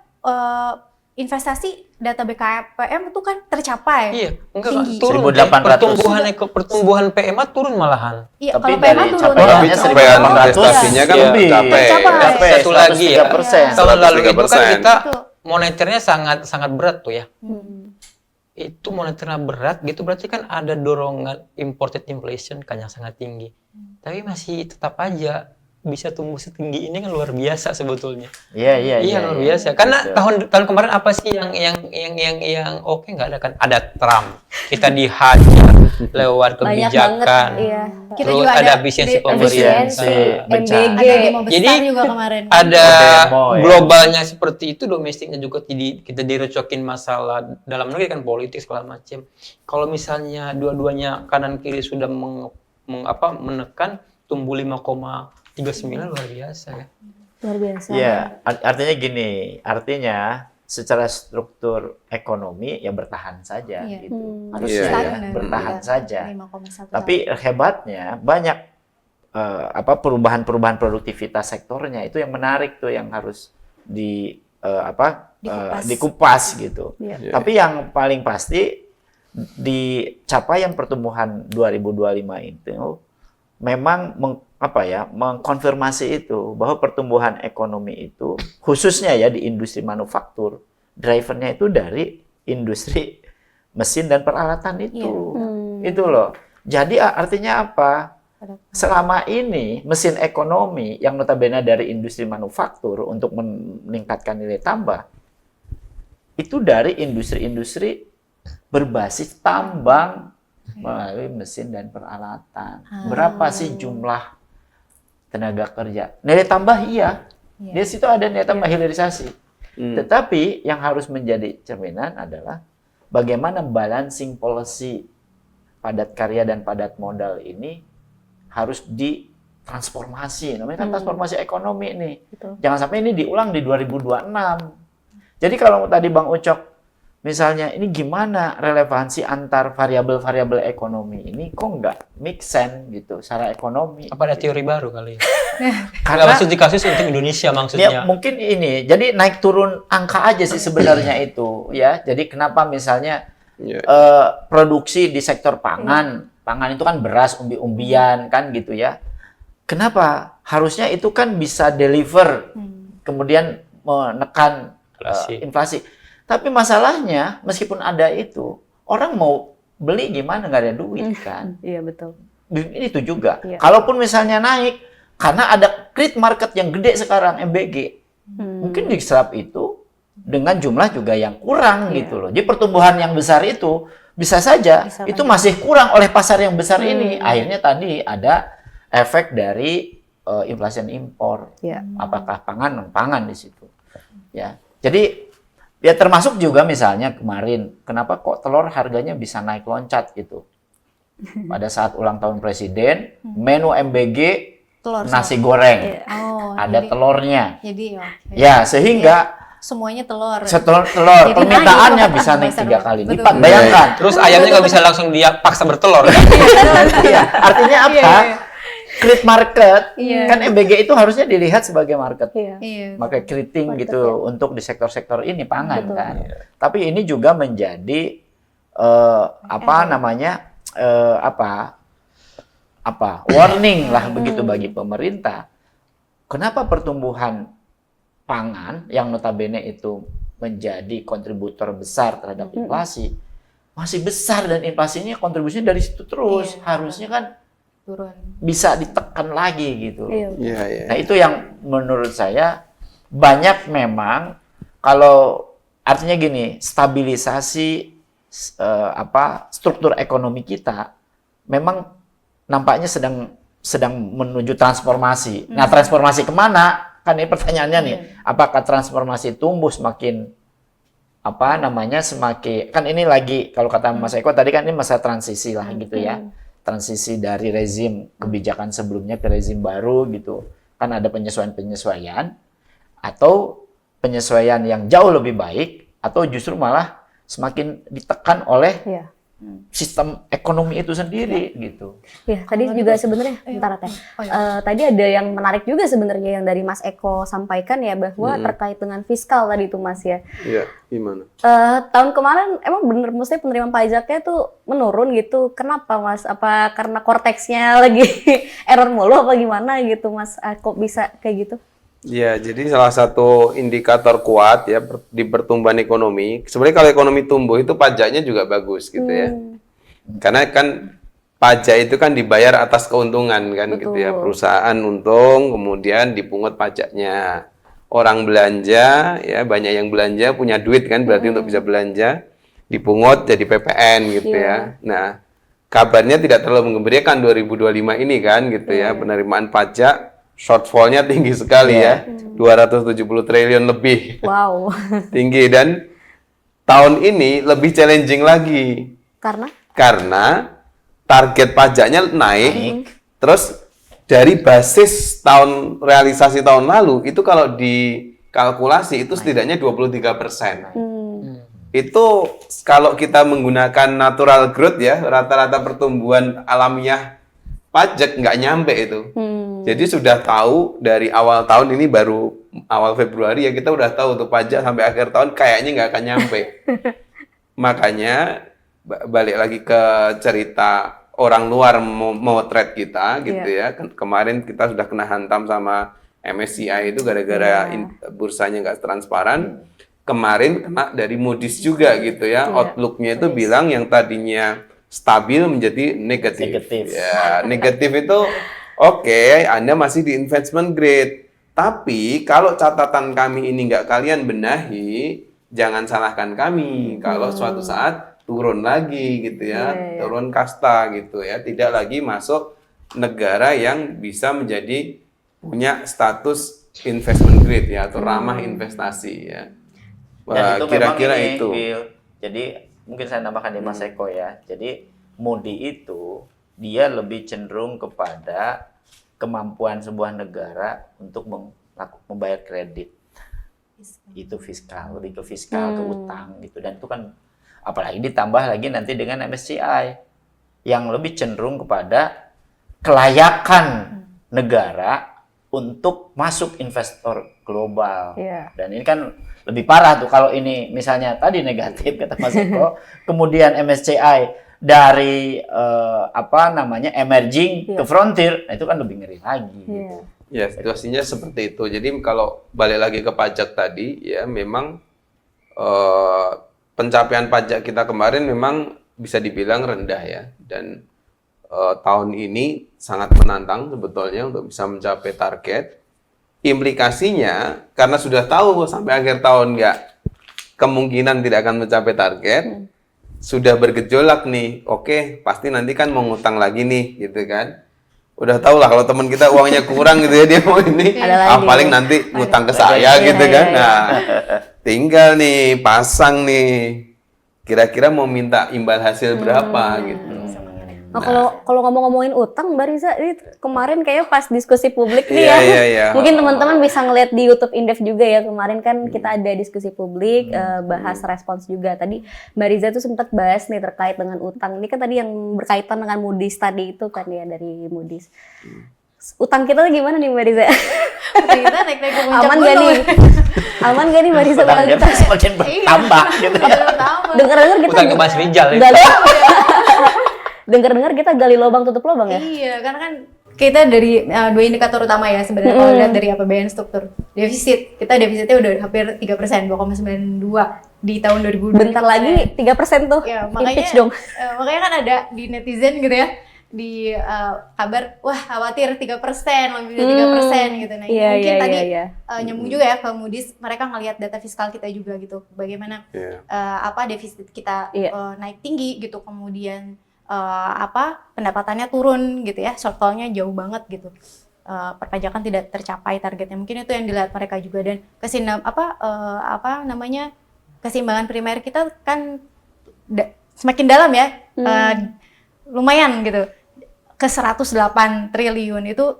investasi data BKPM itu kan tercapai. Iya, enggak tinggi. turun. 1.800. Pertumbuhan PMA turun malahan. Iya, Tapi kalau PMA dari turun. capaiannya Tapi capaian 1.800. investasinya kan Iya. tercapai. Tercapai. Satu lagi ya. 103%. Tahun lalu itu kan 103%. kita Betul. moneternya sangat berat tuh ya. Hmm. Itu moneternya berat gitu berarti kan ada dorongan imported inflation kan yang sangat tinggi. Tapi masih tetap aja bisa tumbuh setinggi ini kan luar biasa sebetulnya. Iya, luar biasa. Karena Betul. tahun kemarin apa sih yang oke nggak ada kan? Ada Trump. Kita dihajar lewat Banyak kebijakan. banget, iya. Kita Terus juga ada ada efisiensi efisiensi, pemerintah. bencana. MBG. Ada demo besar Jadi, juga kemarin. Ada Demo, ya. globalnya seperti itu, domestiknya juga kita direcokin masalah dalam negeri kan politik segala macam. Kalau misalnya dua-duanya kanan kiri sudah menekan tumbuh 5,39 luar biasa ya. Luar biasa. Iya, artinya gini, artinya secara struktur ekonomi ya bertahan saja Iya. gitu. Hmm. Harusnya Iya, ya, iya. bertahan saja. 5,1. Tapi hebatnya banyak perubahan-perubahan produktivitas sektornya itu yang menarik tuh yang harus dikupas gitu. Iya. Tapi yang paling pasti di capaian pertumbuhan 2025 itu memang mengkonfirmasi itu bahwa pertumbuhan ekonomi itu khususnya ya di industri manufaktur, drivernya itu dari industri mesin dan peralatan itu. Iya. Itu loh. Jadi artinya apa? Selama ini mesin ekonomi yang notabene dari industri manufaktur untuk meningkatkan nilai tambah itu dari industri-industri berbasis tambang melalui mesin dan peralatan. Berapa sih jumlah tenaga kerja? Nilai tambah iya. Di situ ada nilai tambah hilirisasi. Tetapi yang harus menjadi cerminan adalah bagaimana balancing policy padat karya dan padat modal ini harus ditransformasi. Namanya kan transformasi ekonomi nih. Betul. Jangan sampai ini diulang di 2026. Jadi kalau tadi Bang Ucok, misalnya ini gimana relevansi antar variabel-variabel ekonomi ini kok nggak make sense gitu secara ekonomi. Apa ada teori baru kali ya? Karena Maksud di kasus untuk Indonesia maksudnya. ya mungkin ini, jadi naik turun angka aja sih sebenarnya itu ya. Jadi kenapa misalnya Iya. produksi di sektor pangan itu kan beras, umbi-umbian kan gitu ya. Kenapa? Harusnya itu kan bisa deliver, kemudian menekan inflasi. Tapi masalahnya meskipun ada itu, orang mau beli gimana, nggak ada duit kan. Iya, betul. Ini itu juga. Iya. Kalaupun misalnya naik, karena ada create market yang gede sekarang, MBG. Mungkin diserap itu dengan jumlah juga yang kurang gitu loh. Jadi pertumbuhan yang besar itu bisa saja itu masih kurang oleh pasar yang besar ini. Akhirnya tadi ada efek dari inflasi impor. Iya. Apakah pangan, non-pangan di situ. Ya. Jadi ya termasuk juga misalnya kemarin kenapa kok telur harganya bisa naik loncat gitu. Pada saat ulang tahun presiden, menu MBG Telur nasi goreng. Iya. Ada telurnya. Jadi Ya, sehingga semuanya telur. telur Jadi permintaannya naik, bisa naik pasar 3 kali betul. lipat. Bayangkan. Terus ayamnya nggak bisa langsung dia paksa bertelur kan? Iya, artinya apa? Create market. Iya. Kan MBG itu harusnya dilihat sebagai market. Iya. Iya. Market creating Market, gitu ya. untuk di sektor-sektor ini pangan Betul. kan. Tapi ini juga menjadi warning lah begitu bagi pemerintah. Kenapa pertumbuhan pangan yang notabene itu menjadi kontributor besar terhadap inflasi masih besar dan inflasinya kontribusinya dari situ terus. Iya. Harusnya kan Turun. bisa ditekan lagi gitu. Iya. Iya, iya. Nah, itu yang menurut saya banyak memang kalau artinya gini, stabilisasi struktur ekonomi kita memang nampaknya sedang menuju transformasi. Nah, transformasi kemana? Kan ini pertanyaannya nih. Apakah transformasi tumbuh semakin semakin kan ini lagi kalau kata Mas Eko tadi kan ini masa transisi lah gitu ya. transisi dari rezim kebijakan sebelumnya ke rezim baru gitu. Kan ada penyesuaian-penyesuaian atau penyesuaian yang jauh lebih baik atau justru malah semakin ditekan oleh Iya. sistem ekonomi itu sendiri gitu. Ya, tadi juga sebenarnya, bentar Teh. Tadi ada yang menarik juga sebenarnya yang dari Mas Eko sampaikan ya, bahwa terkait dengan fiskal tadi itu Mas ya. Iya, gimana? Tahun kemarin emang bener mesti penerimaan pajaknya tuh menurun gitu. Kenapa Mas? Apa karena korteksnya lagi error mulu apa gimana gitu Mas? Kok bisa kayak gitu? Ya, jadi salah satu indikator kuat ya di pertumbuhan ekonomi. Sebenarnya kalau ekonomi tumbuh itu pajaknya juga bagus gitu ya. Karena kan pajak itu kan dibayar atas keuntungan kan gitu ya. Perusahaan untung, kemudian dipungut pajaknya. Orang belanja ya, banyak yang belanja punya duit kan, berarti untuk bisa belanja dipungut jadi PPN gitu ya. Nah, kabarnya tidak terlalu menggembirakan 2025 ini kan gitu ya. Penerimaan pajak shortfall-nya tinggi sekali ya, 270 triliun lebih. Wow. Tinggi, dan tahun ini lebih challenging lagi. Karena target pajaknya naik. Terus dari basis realisasi tahun lalu, itu kalau dikalkulasi itu setidaknya 23%. Itu kalau kita menggunakan natural growth ya, rata-rata pertumbuhan alamiah pajak nggak nyampe itu. Jadi sudah tahu dari awal tahun ini, baru awal Februari ya, kita udah tahu untuk pajak sampai akhir tahun kayaknya nggak akan nyampe. Makanya balik lagi ke cerita orang luar mau trade kita gitu ya. Kemarin kita sudah kena hantam sama MSCI itu gara-gara bursanya nggak transparan. Kemarin kena dari Moody's juga gitu ya. Outlook-nya itu bilang yang tadinya stabil menjadi negatif. Ya, negatif itu oke, Anda masih di investment grade. Tapi kalau catatan kami ini nggak kalian benahi, jangan salahkan kami. Kalau suatu saat turun lagi gitu ya, turun kasta gitu ya, tidak lagi masuk negara yang bisa menjadi punya status investment grade ya, atau ramah investasi ya. Dan itu Kira-kira memang ini, itu. Bill. Jadi mungkin saya tambahkan di Mas Eko ya. Jadi Moody itu dia lebih cenderung kepada kemampuan sebuah negara untuk membayar kredit. Itu fiskal, lebih ke fiskal, ke utang gitu. Dan itu kan apalagi ditambah lagi nanti dengan MSCI yang lebih cenderung kepada kelayakan negara untuk masuk investor global. Dan ini kan lebih parah tuh kalau ini misalnya tadi negatif kata Mas Eko, kemudian MSCI dari emerging ke frontier, nah itu kan lebih ngeri lagi. Gitu. Ya, situasinya seperti itu. Jadi kalau balik lagi ke pajak tadi, ya memang pencapaian pajak kita kemarin memang bisa dibilang rendah ya. Dan tahun ini sangat menantang sebetulnya untuk bisa mencapai target. Implikasinya, karena sudah tahu sampai akhir tahun kemungkinan tidak akan mencapai target, sudah bergejolak nih. Oke, pasti nanti kan mau ngutang lagi nih, gitu kan. Udah tau lah kalau teman kita uangnya kurang gitu ya, dia mau ini, paling nanti ngutang ke saya gitu kan. Nah, tinggal nih pasang nih, kira-kira mau minta imbal hasil berapa gitu. Nah, kalau ngomong-ngomongin utang, Mbak Riza, ini kemarin kayaknya pas diskusi publik nih ya. Mungkin teman-teman bisa ngeliat di YouTube Indef juga ya. Kemarin kan kita ada diskusi publik, bahas respons juga. Tadi Mbak Riza tuh sempat bahas nih terkait dengan utang. Ini kan tadi yang berkaitan dengan Moody's tadi itu kan ya, dari Moody's. Utang kita gimana nih Mbak Riza? Utang kita naik-naik ke puncak Aman gak nih? Aman gak nih Mbak Riza? Utang kita semakin bertambah gitu ya. Dengar-dengar kita Utang ke Mas Rijal ya. Dengar-dengar kita gali lubang tutup lubang ya? Iya, karena kan kita dari dua indikator utama ya sebenarnya kalau lihat dari APBN struktur. Defisit, kita defisitnya udah hampir 3%, 2,92 di tahun 2020. Bentar lagi 3% tuh. Ya, makanya Impeach dong. Makanya kan ada di netizen gitu ya. Di kabar, wah khawatir 3%, lebih dari 3% gitu. Nah, Iya, mungkin iya, tadi iya. nyambung juga ya ke Moody's, mereka ngelihat data fiskal kita juga gitu. Bagaimana defisit kita naik tinggi gitu, kemudian pendapatannya turun gitu ya, shortfall-nya jauh banget gitu. Perpajakan tidak tercapai targetnya. Mungkin itu yang dilihat mereka juga, dan keseimbangan primer kita kan semakin dalam ya. Lumayan gitu. ke 108 triliun itu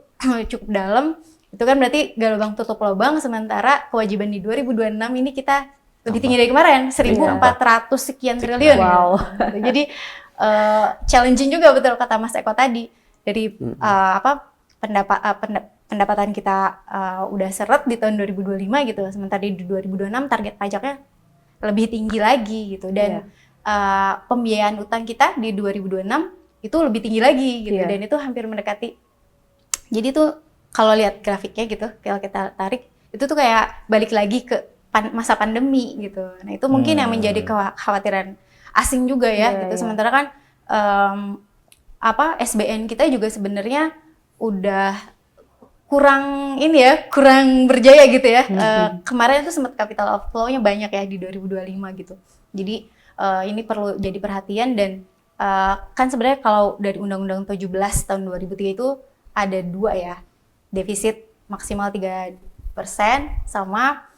cukup dalam. Itu kan berarti gak lubang tutup lubang, sementara kewajiban di 2026 ini kita lebih tinggi dari kemarin, 1.400 sekian triliun. Wow. Gitu. Jadi challenging juga betul kata Mas Eko tadi. Dari pendapatan kita udah seret di tahun 2025 gitu, sementara di 2026 target pajaknya lebih tinggi lagi gitu, dan pembiayaan utang kita di 2026 itu lebih tinggi lagi gitu, dan itu hampir mendekati. Jadi tuh kalau lihat grafiknya gitu, kalau kita tarik itu tuh kayak balik lagi ke masa pandemi gitu. Nah itu mungkin yang menjadi kekhawatiran asing juga ya gitu. Sementara kan SBN kita juga sebenarnya udah kurang berjaya gitu ya. Kemarin itu sempat capital outflow-nya banyak ya di 2025 gitu. Jadi ini perlu jadi perhatian, dan kan sebenarnya kalau dari Undang-Undang 17 tahun 2003 itu ada 2 ya, defisit maksimal 3% sama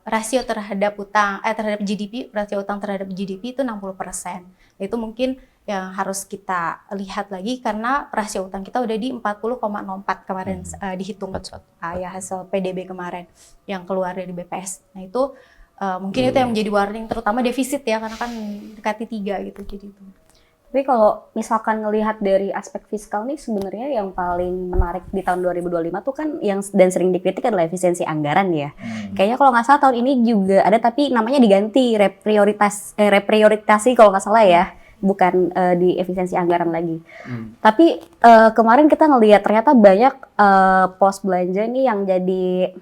rasio terhadap terhadap GDP, rasio utang terhadap GDP itu 60%. Itu mungkin yang harus kita lihat lagi, karena rasio utang kita udah di 40,04 kemarin dihitung ya hasil PDB kemarin yang keluar dari BPS. Nah itu mungkin itu yang menjadi warning, terutama defisit ya, karena kan dekati 3 gitu, jadi itu. Tapi kalau misalkan ngelihat dari aspek fiskal nih, sebenarnya yang paling menarik di tahun 2025 tuh kan yang dan sering dikritik adalah efisiensi anggaran ya. Kayaknya kalau nggak salah tahun ini juga ada, tapi namanya diganti reprioritasi kalau nggak salah ya, bukan di efisiensi anggaran lagi. Tapi kemarin kita ngelihat ternyata banyak pos belanja nih yang jadi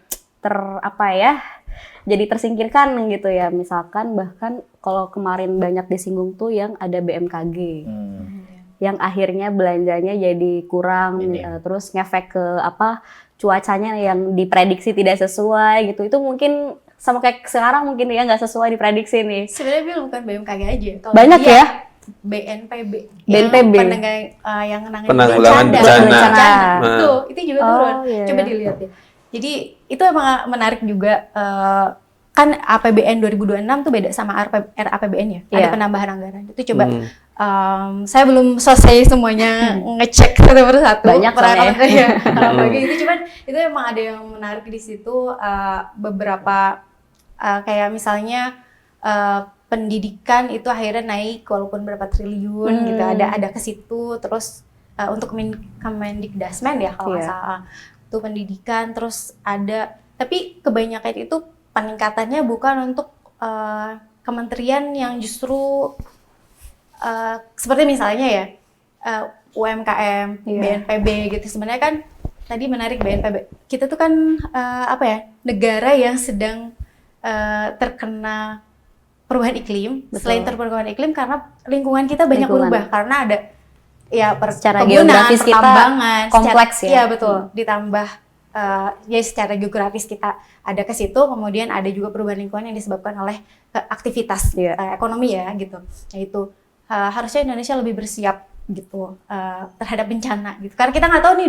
jadi tersingkirkan gitu ya. Misalkan bahkan kalau kemarin banyak disinggung tuh yang ada BMKG. Yang akhirnya belanjanya jadi kurang, terus ngefek ke cuacanya yang diprediksi tidak sesuai gitu. Itu mungkin sama kayak sekarang mungkin ya nggak sesuai diprediksi nih. Sebenarnya bukan BMKG aja. Kalau banyak ya? BNPB. BNPB. Yang penanggulangan bencana. Itu juga turun. Coba dilihat ya. Jadi itu emang menarik juga, kan APBN 2026 tuh beda sama RAPBN ya, ada penambahan anggaran. Itu coba, saya belum selesai semuanya ngecek satu persatu. Banyak ya. Itu cuman itu emang ada yang menarik di situ, beberapa kayak misalnya pendidikan itu akhirnya naik walaupun berapa triliun gitu, ada ke situ. Terus untuk Kemendikdasmen ya kalau nggak salah, itu pendidikan, terus ada, tapi kebanyakan itu peningkatannya bukan untuk kementerian yang justru seperti misalnya ya UMKM, BNPB gitu. Sebenarnya kan tadi menarik BNPB, kita tuh kan negara yang sedang terkena perubahan iklim. Selain perubahan iklim, karena lingkungan kita banyak berubah, karena ada secara geografis pertambangan, kita kompleks ya betul, ditambah secara geografis kita ada ke situ, kemudian ada juga perubahan lingkungan yang disebabkan oleh aktivitas ekonomi ya gitu. Nah itu harusnya Indonesia lebih bersiap gitu terhadap bencana gitu, karena kita nggak tahu nih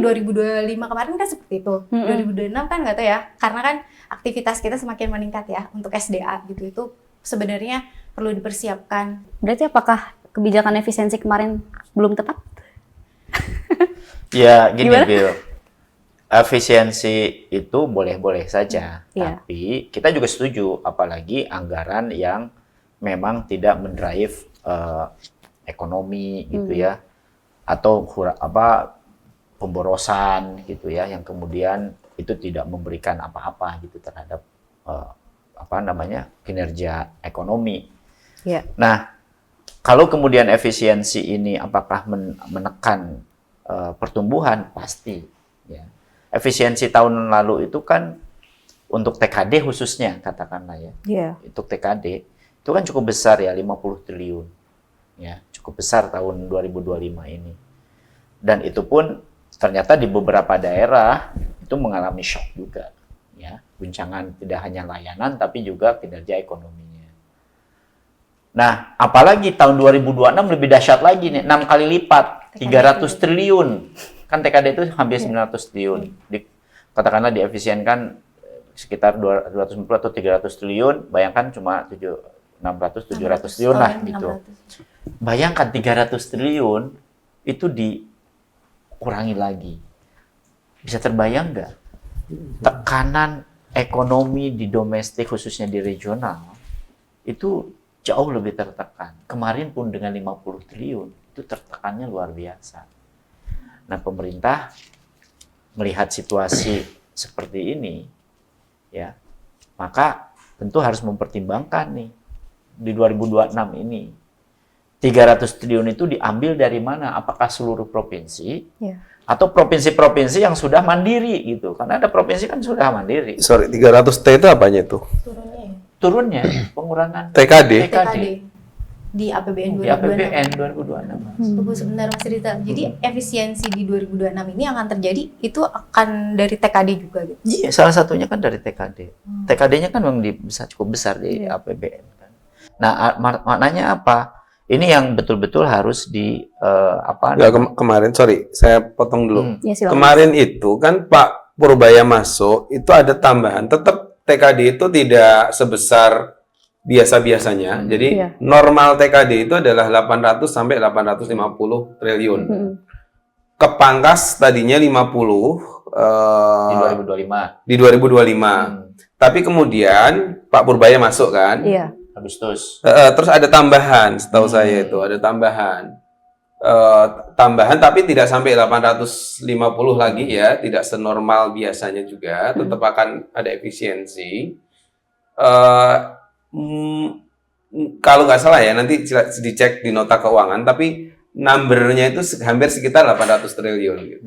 2025 kemarin kan seperti itu, 2026 kan nggak tahu ya, karena kan aktivitas kita semakin meningkat ya untuk SDA gitu. Itu sebenarnya perlu dipersiapkan. Berarti apakah kebijakan efisiensi kemarin belum tepat? Ya gini Bill, efisiensi itu boleh-boleh saja, tapi kita juga setuju, apalagi anggaran yang memang tidak mendrive ekonomi gitu ya, atau pemborosan gitu ya, yang kemudian itu tidak memberikan apa-apa gitu terhadap kinerja ekonomi. Nah, kalau kemudian efisiensi ini apakah menekan pertumbuhan, pasti ya. Efisiensi tahun lalu itu kan untuk TKD khususnya katakanlah ya. Untuk TKD itu kan cukup besar ya, 50 triliun. Ya, cukup besar tahun 2025 ini. Dan itu pun ternyata di beberapa daerah itu mengalami shock juga ya. Guncangan tidak hanya layanan tapi juga kinerja ekonominya. Nah, apalagi tahun 2026 lebih dahsyat lagi nih, 6 kali lipat, 300 triliun. Kan TKD itu hampir 900 triliun. Katakanlah diefisienkan sekitar 250 atau 300 triliun, bayangkan cuma 600-700 triliun lah gitu. Bayangkan 300 triliun itu kurangi lagi. Bisa terbayang nggak? Tekanan ekonomi di domestik, khususnya di regional, itu jauh lebih tertekan. Kemarin pun dengan 50 triliun, itu tertekannya luar biasa. Nah, pemerintah melihat situasi seperti ini, ya, maka tentu harus mempertimbangkan nih, di 2026 ini, 300 triliun itu diambil dari mana? Apakah seluruh provinsi? Iya. Atau provinsi-provinsi yang sudah mandiri gitu. Karena ada provinsi kan sudah mandiri. Sorry, 300T itu apanya itu? Turunnya pengurangan TKD. Di APBN 2026. Di APBN 2026. Tunggu sebentar Mas Rita. Jadi efisiensi di 2026 ini yang akan terjadi itu akan dari TKD juga gitu. Iya, salah satunya kan dari TKD. TKD-nya kan memang cukup besar di APBN kan. Nah, maknanya apa? Ini yang betul-betul harus Kemarin, sorry, saya potong dulu. Ya, silakan. Kemarin itu kan Pak Purbaya masuk, itu ada tambahan. Tetap TKD itu tidak sebesar biasa-biasanya. Jadi Iya. normal TKD itu adalah 800 sampai 850 triliun. Kepangkas tadinya 50 di 2025 di 2025. Tapi kemudian Pak Purbaya masuk kan? Iya. Agustus. Terus ada tambahan, setahu saya itu ada tambahan. Tambahan tapi tidak sampai 850 lagi ya, tidak senormal biasanya juga, tetap akan ada efisiensi. Kalau nggak salah ya, nanti dicek di nota keuangan, tapi numbernya itu hampir sekitar 800 triliun gitu.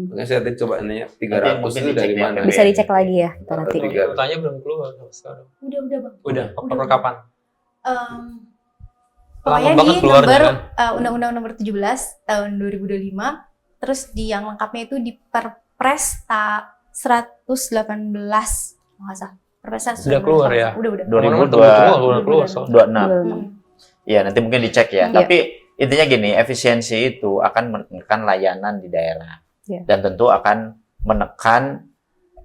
Makanya saya tadi coba nanya 300 mungkin itu dari dicek ya. mana? Bisa dicek lagi ya kita nanti. Tanya belum keluar sekarang. Udah Bang. Udah, kapan? Pokoknya Lama banget di keluarnya, nomor kan? Undang-Undang nomor 17 tahun 2025, terus di yang lengkapnya itu di Perpres 118, nggak salah. Perpres 118. Sudah keluar ya? Udah. 2002. Udah keluar. 26. Ya, nanti mungkin dicek ya. Iya. Tapi intinya gini, efisiensi itu akan menekan layanan di daerah. Iya. Dan tentu akan menekan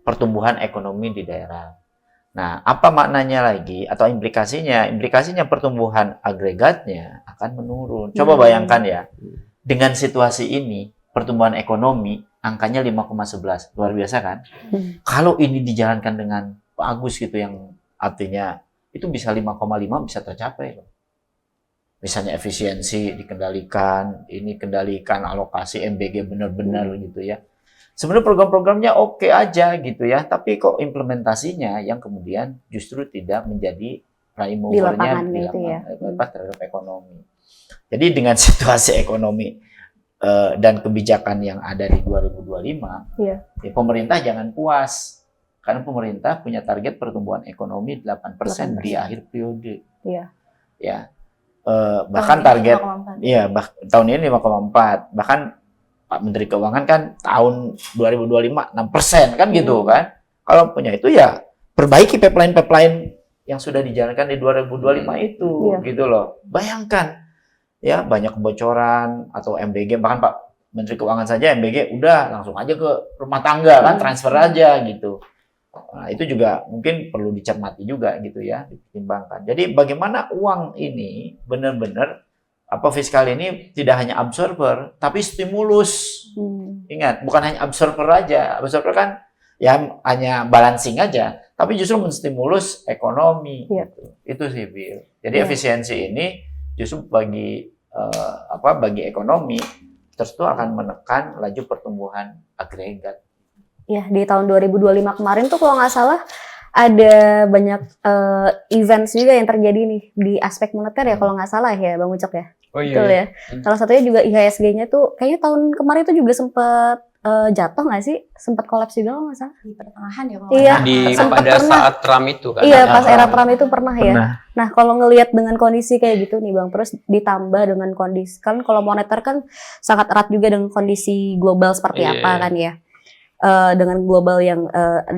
pertumbuhan ekonomi di daerah. Nah, apa maknanya lagi atau implikasinya? Implikasinya pertumbuhan agregatnya akan menurun. Coba bayangkan ya, dengan situasi ini, pertumbuhan ekonomi angkanya 5,11. Luar biasa kan? Kalau ini dijalankan dengan bagus gitu, yang artinya itu bisa 5,5 bisa tercapai loh. Misalnya efisiensi dikendalikan, ini kendalikan alokasi MBG benar-benar gitu ya. Sebenarnya program-programnya oke aja gitu ya, tapi kok implementasinya yang kemudian justru tidak menjadi prime movernya lapangan itu ya. terhadap ekonomi. Jadi dengan situasi ekonomi dan kebijakan yang ada di 2025, Iya. ya pemerintah jangan puas. Karena pemerintah punya target pertumbuhan ekonomi 8% di akhir periode. Iya. Ya. Bahkan Tahun ini target 5,4. iya tahun ini 5,4. Bahkan Pak Menteri Keuangan kan tahun 2025 6% kan gitu kan. Kalau punya itu ya perbaiki pipeline yang sudah dijalankan di 2025 itu gitu loh. Bayangkan ya, banyak kebocoran atau MBG, bahkan Pak Menteri Keuangan saja MBG udah langsung aja ke rumah tangga kan, transfer aja gitu. Nah, itu juga mungkin perlu dicermati juga gitu ya, dipertimbangkan. Jadi bagaimana uang ini benar-benar fiskal ini tidak hanya absorber, tapi stimulus. Ingat, bukan hanya absorber aja. Absorber kan ya hanya balancing aja, tapi justru menstimulus ekonomi. Iya. Gitu. Itu sih, Bil. Jadi efisiensi ini justru bagi ekonomi terus itu akan menekan laju pertumbuhan agregat. Ya, di tahun 2025 kemarin tuh kalau nggak salah ada banyak events juga yang terjadi nih di aspek moneter ya, kalau nggak salah ya Bang Ucok ya. Oh iya. Betul ya. Salah satunya juga IHSG-nya tuh kayaknya tahun kemarin tuh juga sempat jatuh nggak sih? Sempat kolaps juga kalau nggak salah. Di pertengahan ya kalau Iya. nggak Pada saat Trump itu kan. Iya, Nah, pas era Trump itu pernah ya. Pernah. Nah, kalau ngelihat dengan kondisi kayak gitu nih Bang, terus ditambah dengan kondisi, kan kalau moneter kan sangat erat juga dengan kondisi global seperti Iya. apa kan ya. Dengan global yang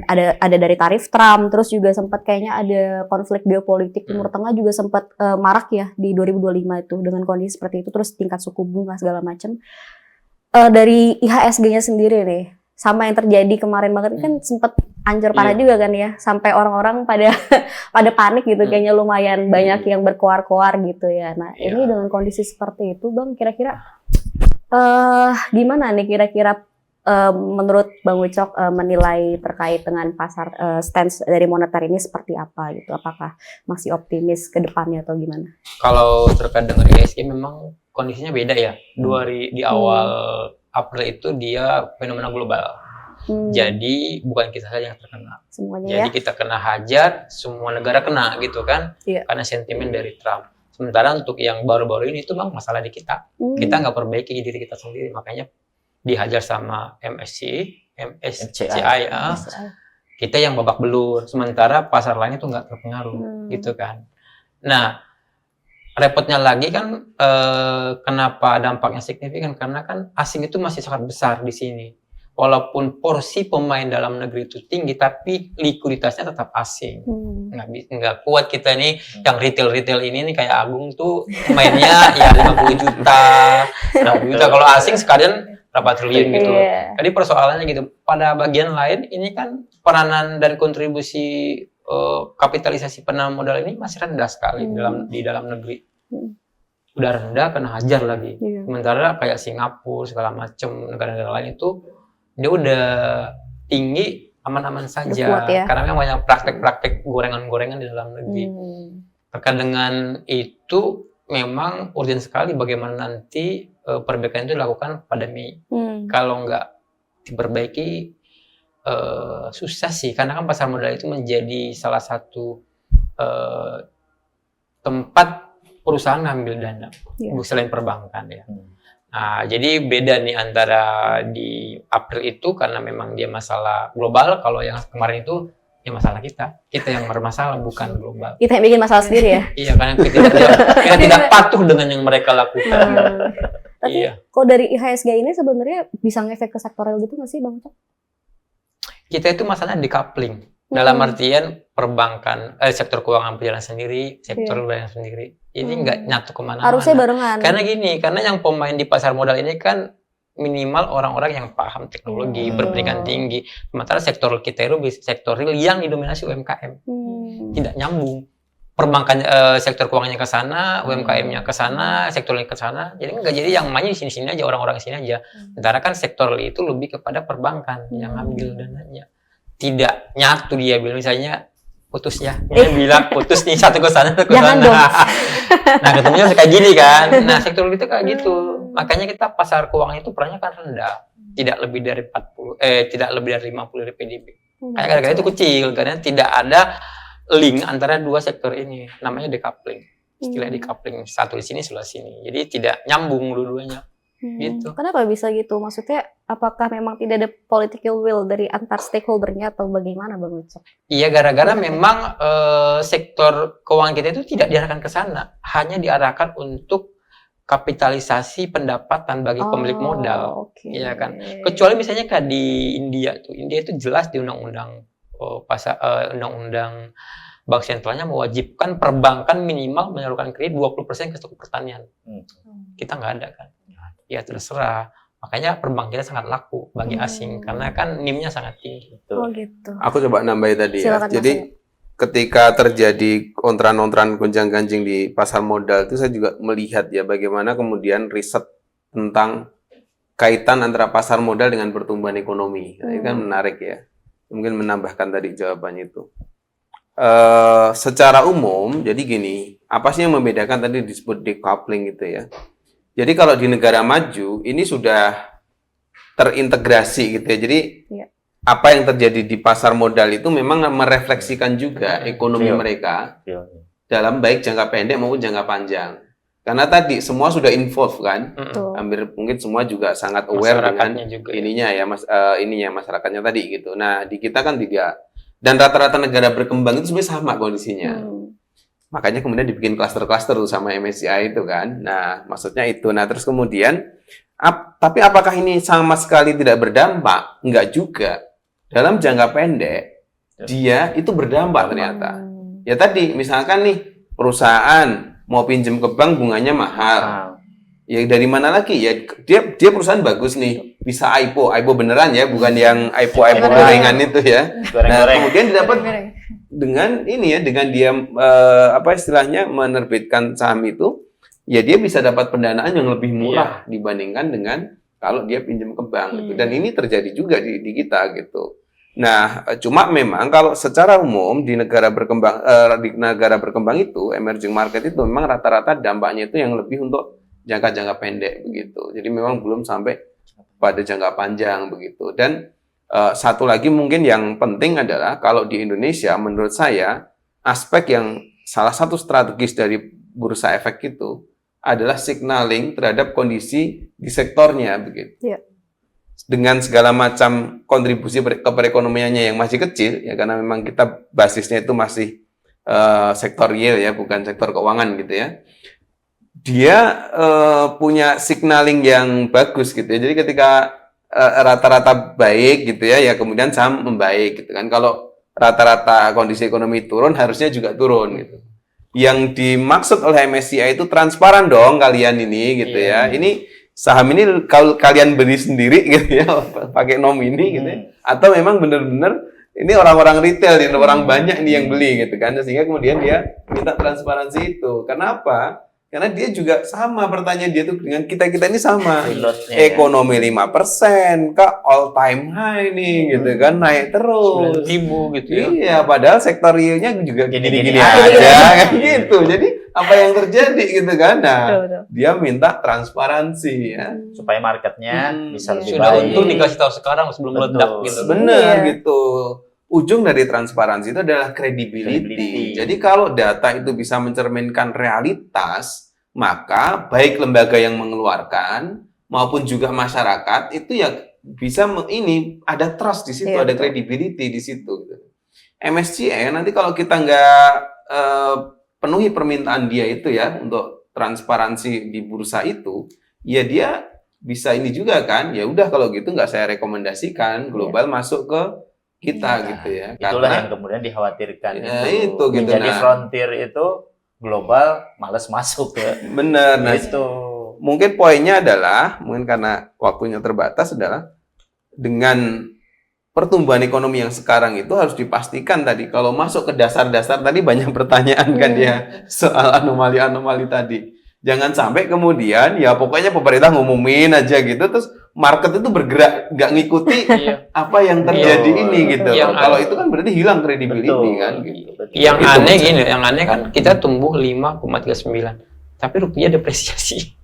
ada dari tarif Trump, terus juga sempat kayaknya ada konflik geopolitik Timur Tengah juga sempat marak ya di 2025 itu dengan kondisi seperti itu, terus tingkat suku bunga segala macam. Dari IHSG-nya sendiri nih, sama yang terjadi kemarin banget kan sempat anjir parah juga kan ya, sampai orang-orang pada panik gitu, kayaknya lumayan banyak yang berkoar-koar gitu ya. Nah, ini dengan kondisi seperti itu Bang, kira-kira Gimana nih kira-kira menurut Bang Ucok menilai terkait dengan pasar stance dari moneter ini seperti apa gitu? Apakah masih optimis ke depannya atau gimana? Kalau terkait dengan IHSG memang kondisinya beda ya. Di awal April itu dia fenomena global. Jadi bukan kita saja yang terkena. Semuanya Jadi kita kena hajar, semua negara kena gitu kan. Iya. Karena sentimen dari Trump. Sementara untuk yang baru-baru ini itu memang masalah di kita. Kita nggak perbaiki diri kita sendiri. Makanya dihajar sama MSCI, kita yang babak belur, sementara pasar lain itu nggak terpengaruh, gitu kan. Nah, repotnya lagi kan, kenapa dampaknya signifikan? Karena kan asing itu masih sangat besar di sini. Walaupun porsi pemain dalam negeri itu tinggi, tapi likuiditasnya tetap asing. Nggak kuat kita nih, yang retail ini nih kayak Agung tuh mainnya ya 50 juta, 60 juta. Kalau asing sekalian berapa triliun gitu. Jadi persoalannya gitu. Pada bagian lain ini kan peranan dan kontribusi kapitalisasi penanam modal ini masih rendah sekali di dalam negeri. Udah rendah kena hajar lagi. Sementara kayak Singapura segala macam negara-negara lain itu dia udah tinggi aman-aman saja. Kuat, ya? Karena memang banyak praktek-praktek gorengan-gorengan di dalam negeri. Terkait dengan itu memang urgent sekali bagaimana nanti perbaikan itu dilakukan pada Mei. Kalau nggak diperbaiki susah sih, karena kan pasar modal itu menjadi salah satu tempat perusahaan ngambil dana, selain perbankan ya. Nah, jadi beda nih antara di April itu karena memang dia masalah global, kalau yang kemarin itu ya masalah kita yang bermasalah, bukan global. Kita yang bikin masalah sendiri ya? Iya, karena kita tidak patuh dengan yang mereka lakukan. Tapi Iya. kalau dari IHSG ini sebenarnya bisa ngefek ke sektoral gitu nggak sih Bang Ucok? Kita itu masalahnya decoupling. Dalam artian perbankan, sektor keuangan berjalan sendiri, sektor berjalan sendiri. Ini nggak nyatu kemana-mana. Harusnya barengan. Karena yang pemain di pasar modal ini kan minimal orang-orang yang paham teknologi, berpendidikan tinggi. Sementara sektor kita itu sektor real yang didominasi UMKM. Tidak nyambung. Perbankan, sektor keuangannya ke sana, UMKM-nya ke sana, sektor lain ke sana. Jadi enggak, jadi yang main di sini-sini aja, orang-orang sini aja. Sementara kan sektor itu lebih kepada perbankan yang ambil dananya. Tidak nyatu dia bilang, misalnya putus ya. Dia bilang putus nih, satu ke sana, satu ke Jangan sana. dong. Nah, ketemunya kayak gini kan. Nah, sektor itu kayak gitu. Makanya kita pasar keuangan itu perannya kan rendah. Tidak lebih dari 50 dari PDB. Kayak kadang-kadang itu kecil karena tidak ada link antara dua sektor ini, namanya decoupling. Istilah decoupling, satu di sini, sebelah sini. Jadi tidak nyambung dua-duanya. Gitu. Kenapa bisa gitu? Maksudnya apakah memang tidak ada political will dari antar stakeholdernya atau bagaimana Bang Ucok? Iya, gara-gara memang sektor keuangan kita itu tidak diarahkan ke sana, hanya diarahkan untuk kapitalisasi pendapatan bagi pemilik modal. Iya kan? Kecuali misalnya kayak di India tuh. India itu jelas di undang-undang undang-undang bank sentralnya mewajibkan perbankan minimal menyalurkan kredit 20% ke sektor pertanian. Kita nggak ada kan. Ya terserah. Makanya perbankan kita sangat laku bagi asing karena kan NIM-nya sangat tinggi. Oh gitu. Aku coba nambahin tadi ya. Silakan, Jadi ketika terjadi ontran-ontran gonjang-ganjing di pasar modal itu saya juga melihat ya bagaimana kemudian riset tentang kaitan antara pasar modal dengan pertumbuhan ekonomi. Nah, itu kan menarik ya. Mungkin menambahkan tadi jawabannya itu. Secara umum, jadi gini, apa sih yang membedakan tadi disebut decoupling gitu ya? Jadi kalau di negara maju ini sudah terintegrasi gitu ya. Jadi apa yang terjadi di pasar modal itu memang merefleksikan juga ekonomi mereka dalam baik jangka pendek maupun jangka panjang. Karena tadi semua sudah involved kan, hampir mungkin semua juga sangat aware dengan ininya ya, masyarakatnya tadi gitu. Nah di kita kan tidak, dan rata-rata negara berkembang itu sebenarnya sama kondisinya. Makanya kemudian dibikin klaster-klaster tuh sama MSCI itu kan. Nah maksudnya itu. Nah terus kemudian, tapi apakah ini sama sekali tidak berdampak? Enggak juga. Dalam jangka pendek dia itu berdampak ternyata. Ya tadi misalkan nih perusahaan mau pinjam ke bank bunganya mahal. Ya dari mana lagi? Ya dia perusahaan bagus nih, bisa IPO beneran ya, bukan yang IPO gorengan itu ya. Nah, kemudian didapat dengan ini ya, dengan dia apa istilahnya menerbitkan saham itu, ya dia bisa dapat pendanaan yang lebih murah dibandingkan dengan kalau dia pinjam ke bank gitu. Dan ini terjadi juga di kita gitu. Nah, cuma memang kalau secara umum di negara berkembang itu emerging market itu memang rata-rata dampaknya itu yang lebih untuk jangka pendek begitu. Jadi memang belum sampai pada jangka panjang begitu. Dan satu lagi mungkin yang penting adalah kalau di Indonesia menurut saya aspek yang salah satu strategis dari bursa efek itu adalah signaling terhadap kondisi di sektornya begitu. Iya. Dengan segala macam kontribusi ke perekonomiannya yang masih kecil ya, karena memang kita basisnya itu masih sektor real ya, bukan sektor keuangan gitu ya. Dia punya signaling yang bagus gitu ya. Jadi ketika rata-rata baik gitu ya, ya kemudian saham membaik gitu kan. Kalau rata-rata kondisi ekonomi turun, harusnya juga turun gitu. Yang dimaksud oleh MSCI itu transparan dong kalian ini gitu ya. Ini saham ini kalau kalian beli sendiri gitu ya, pakai nomini gitu ya. Atau memang benar-benar ini orang-orang retail, ini orang banyak nih yang beli gitu kan. Sehingga kemudian dia minta transparansi itu. Kenapa? Karena dia juga sama, pertanyaan dia tuh dengan kita-kita ini sama. Ekonomi 5%, Kak, all time high nih gitu kan, naik terus. 9.000 gitu ya. Iya, padahal sektor realnya juga Gini-gini gini-gini aja kan gitu. Jadi apa yang terjadi gitu kan? Nah, Betul. dia minta transparansi ya. supaya marketnya bisa lebih Sudah baik. untung dikasih tahu sekarang sebelum Betul. meledak gitu. Benar Iya. gitu. Ujung dari transparansi itu adalah credibility. Jadi kalau data itu bisa mencerminkan realitas, maka baik lembaga yang mengeluarkan maupun juga masyarakat itu ya bisa ini ada trust di situ, Iya, ada betul. credibility di situ. MSCI nanti kalau kita nggak penuhi permintaan dia itu ya untuk transparansi di bursa itu, ya dia bisa ini juga kan, ya udah kalau gitu nggak saya rekomendasikan global masuk ke kita gitu ya. Itulah Karena yang kemudian dikhawatirkan Ya, itu gitu. menjadi Nah. frontier itu global males masuk ya. benar. Nah, Itu mungkin poinnya adalah, mungkin karena waktunya terbatas adalah dengan pertumbuhan ekonomi yang sekarang itu harus dipastikan tadi kalau masuk ke dasar-dasar tadi banyak pertanyaan kan ya soal anomali-anomali tadi. Jangan sampai kemudian ya pokoknya pemerintah ngumumin aja gitu terus market itu bergerak nggak ngikuti Iya. apa yang terjadi Iya. ini gitu. Yang Kalau itu kan berarti hilang credibility betul. kan gitu. Betul. Yang Itu aneh maksudnya. gini, yang aneh kan kita tumbuh 5,39, tapi rupiah depresiasi.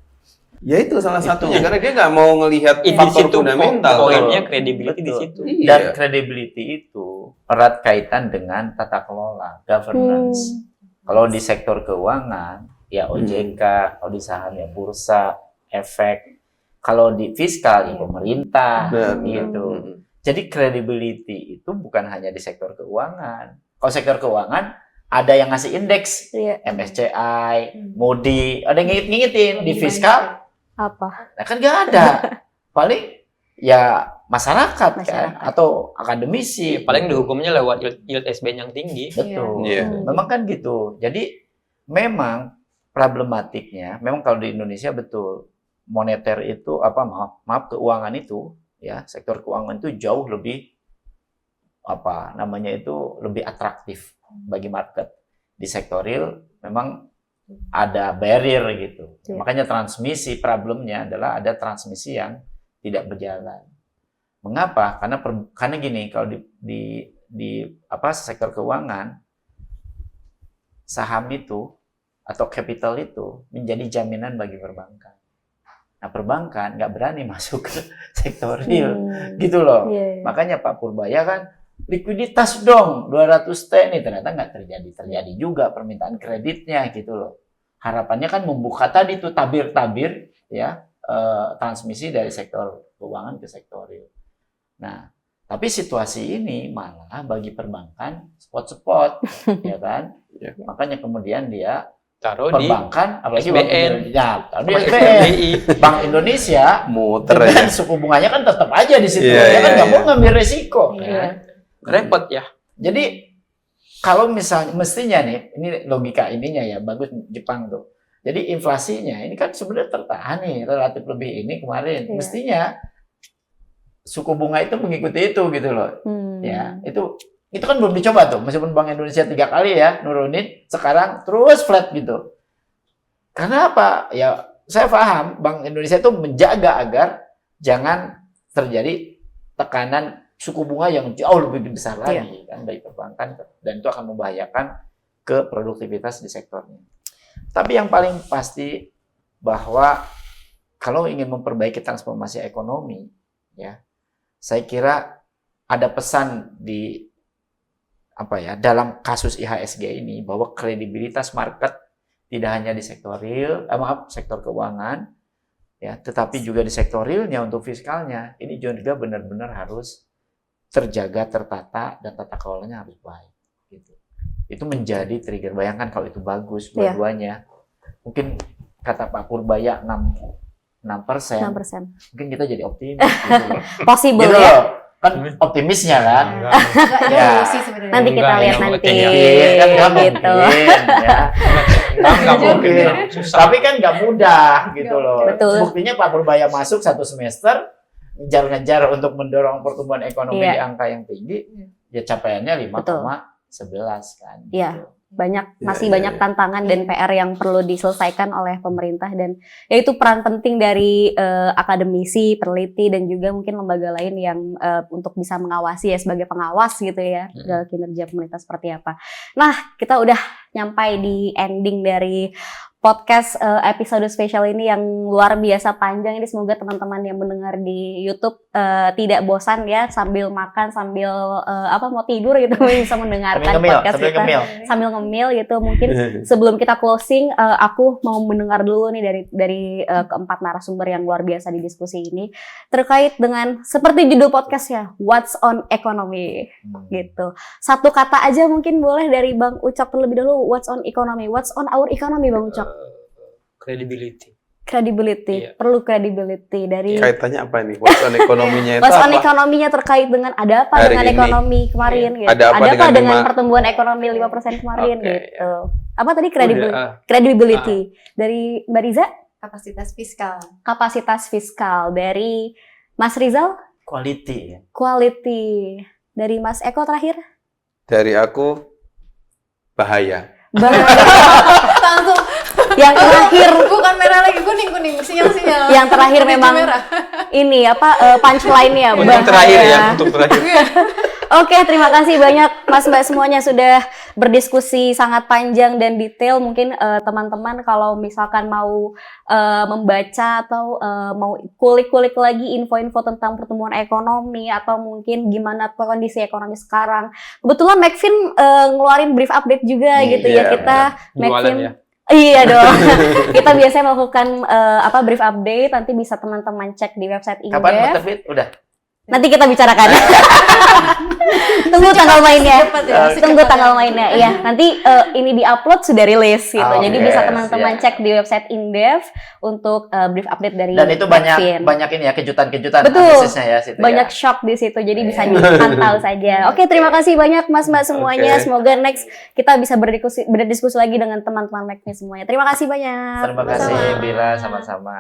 Ya itu salah satunya karena dia nggak mau ngelihat Di faktor situ fundamental. poinnya credibility di Betul. situ. Iya. Dan credibility itu erat kaitan dengan tata kelola, governance. Kalau di sektor keuangan, ya OJK, kalau di saham ya bursa, efek. Kalau di fiskal ya pemerintah, Benar. gitu. Jadi credibility itu bukan hanya di sektor keuangan. Kalau sektor keuangan ada yang ngasih indeks, Iya. MSCI, Moody, ada yang ngingetin di fiskal. Apa? Nah, kan nggak ada. Paling ya masyarakat kan atau akademisi. Paling dihukumnya lewat yield SBN yang tinggi. Betul. Iya. Memang kan gitu. Jadi memang problematiknya, memang kalau di Indonesia betul moneter itu maaf keuangan itu ya sektor keuangan itu jauh lebih lebih atraktif bagi market. Di sektor real memang ada barrier gitu. Iya. Makanya transmisi problemnya adalah ada transmisi yang tidak berjalan. Mengapa? Karena gini, kalau di sektor keuangan saham itu atau capital itu menjadi jaminan bagi perbankan. Nah, perbankan nggak berani masuk ke sektor real, gitu loh. Iya, iya. Makanya Pak Purbaya kan likuiditas dong 200 T nih, ternyata nggak terjadi juga permintaan kreditnya gitu loh. Harapannya kan membuka tadi tuh tabir-tabir ya transmisi dari sektor keuangan ke sektor real. Nah, tapi situasi ini malah bagi perbankan spot-spot ya kan. Ya. Makanya kemudian dia Taruh di perbankan apalagi SBN. taruh di sama SBN. SBI. Bank Indonesia Muter dengan aja. suku bunganya kan tetap aja di situ. Iya, Dia kan iya, nggak iya. mau ngambil resiko. Iya. Kan? Repot ya. Jadi kalau misalnya mestinya nih, ini logika ininya ya bagus Jepang tuh. Jadi inflasinya ini kan sebenarnya tertahan nih relatif lebih ini kemarin. Iya. Mestinya suku bunga itu mengikuti itu gitu loh. Ya, itu kan belum dicoba tuh. Meskipun Bank Indonesia 3 kali ya nurunin, sekarang terus flat gitu. Karena apa? Ya, saya paham Bank Indonesia itu menjaga agar jangan terjadi tekanan suku bunga yang jauh lebih besar lagi kan dari perbankan, dan itu akan membahayakan ke produktivitas di sektornya. Tapi yang paling pasti bahwa kalau ingin memperbaiki transformasi ekonomi, ya, saya kira ada pesan di dalam kasus IHSG ini bahwa kredibilitas market tidak hanya di sektor real, sektor keuangan, ya, tetapi juga di sektor realnya untuk fiskalnya. Ini juga benar-benar harus terjaga, tertata, dan tata kelolanya harus baik. Gitu. Itu menjadi trigger. Bayangkan kalau itu bagus dua-duanya. Mungkin kata Pak Purbaya 6%. Mungkin kita jadi optimis. Gitu. Possible gitu ya. Loh. Kan optimisnya kan. Ya. Sebenarnya. Nanti kita lihat nanti. Kan nggak gitu. mungkin, ya. Nggak mungkin. Tapi kan nggak mudah gitu loh. Betul. Buktinya Pak Purbaya masuk 1 semester ngejar-ngejar untuk mendorong pertumbuhan ekonomi di angka yang tinggi, ya capaiannya 5,11 kan. Iya. Gitu. Masih banyak tantangan dan PR yang perlu diselesaikan oleh pemerintah, dan yaitu peran penting dari akademisi, peneliti, dan juga mungkin lembaga lain yang untuk bisa mengawasi ya, sebagai pengawas gitu ya, kinerja pemerintah seperti apa. Nah, kita udah nyampai di ending dari podcast episode spesial ini yang luar biasa panjang ini. Semoga teman-teman yang mendengar di YouTube tidak bosan ya, sambil makan, sambil mau tidur gitu bisa mendengarkan podcast kita sambil ngemil gitu. Mungkin sebelum kita closing, aku mau mendengar dulu nih dari keempat narasumber yang luar biasa di diskusi ini terkait dengan seperti judul podcastnya, What's on Economy gitu. Satu kata aja mungkin boleh dari Bang Ucok terlebih dahulu. What's on economy? What's on our economy, Bang Ucok? Credibility. Credibility, perlu credibility dari Kaitannya apa nih? What's on ekonominya itu What's on apa? ekonominya terkait dengan ada apa Hari dengan ini. ekonomi kemarin gitu. Ada apa dengan pertumbuhan ekonomi 5% kemarin Oke, gitu. Apa tadi credibility? Udah, Credibility. Dari Mbak Riza, Kapasitas fiskal. kapasitas fiskal. Dari Mas Rizal, Quality ya. quality. Dari Mas Eko terakhir, Dari aku, bahaya. Langsung yang terakhir bukan merah lagi, kuning, sinyal. yang terakhir Kuning memang merah. ini punchline-nya Untuk bahaya. terakhir ya, untuk terakhir. Oke, terima kasih banyak Mas Mbak semuanya sudah berdiskusi sangat panjang dan detail. Mungkin teman-teman kalau misalkan mau membaca atau mau kulik-kulik lagi info-info tentang pertumbuhan ekonomi atau mungkin gimana kondisi ekonomi sekarang. Kebetulan Macfin ngeluarin brief update juga gitu ya. Iya, Kita Jualan Macfin ya. Iya dong. Kita biasanya melakukan brief update, nanti bisa teman-teman cek di website Kapan Indef. terbit? Udah. Nanti kita bicarakan. Tunggu tanggal mainnya. Secepat ya, Tunggu secepat tanggal ya. mainnya. Iya, nanti ini di-upload sudah rilis gitu. Oh, Jadi yes, bisa teman-teman yeah. cek di website Indef untuk brief update dari Dan itu Macfin. banyak ini ya, kejutan-kejutan Betul. analisisnya ya situ Banyak ya. shock di situ, jadi bisa dipantau saja. Oke, terima kasih banyak Mas Mbak semuanya. Oke. Semoga next kita bisa berdiskusi lagi dengan teman-teman Macfin semuanya. Terima kasih banyak. Terima kasih Sama-sama. Bila, sama-sama.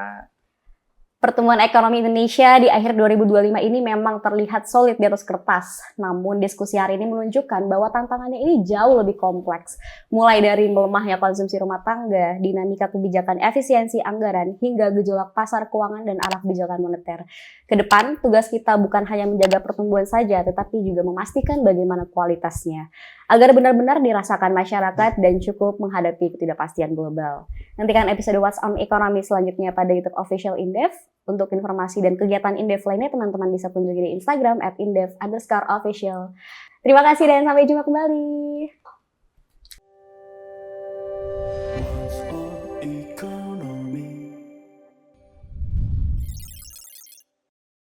Pertumbuhan ekonomi Indonesia di akhir 2025 ini memang terlihat solid di atas kertas. Namun diskusi hari ini menunjukkan bahwa tantangannya ini jauh lebih kompleks. Mulai dari melemahnya konsumsi rumah tangga, dinamika kebijakan efisiensi anggaran, hingga gejolak pasar keuangan dan arah kebijakan moneter. Kedepan, tugas kita bukan hanya menjaga pertumbuhan saja, tetapi juga memastikan bagaimana kualitasnya. Agar benar-benar dirasakan masyarakat dan cukup menghadapi ketidakpastian global. Nantikan episode What's on Economy selanjutnya pada YouTube Official Indef. Untuk informasi dan kegiatan Indef lainnya, teman-teman bisa kunjungi di Instagram @indef_official. Terima kasih dan sampai jumpa kembali.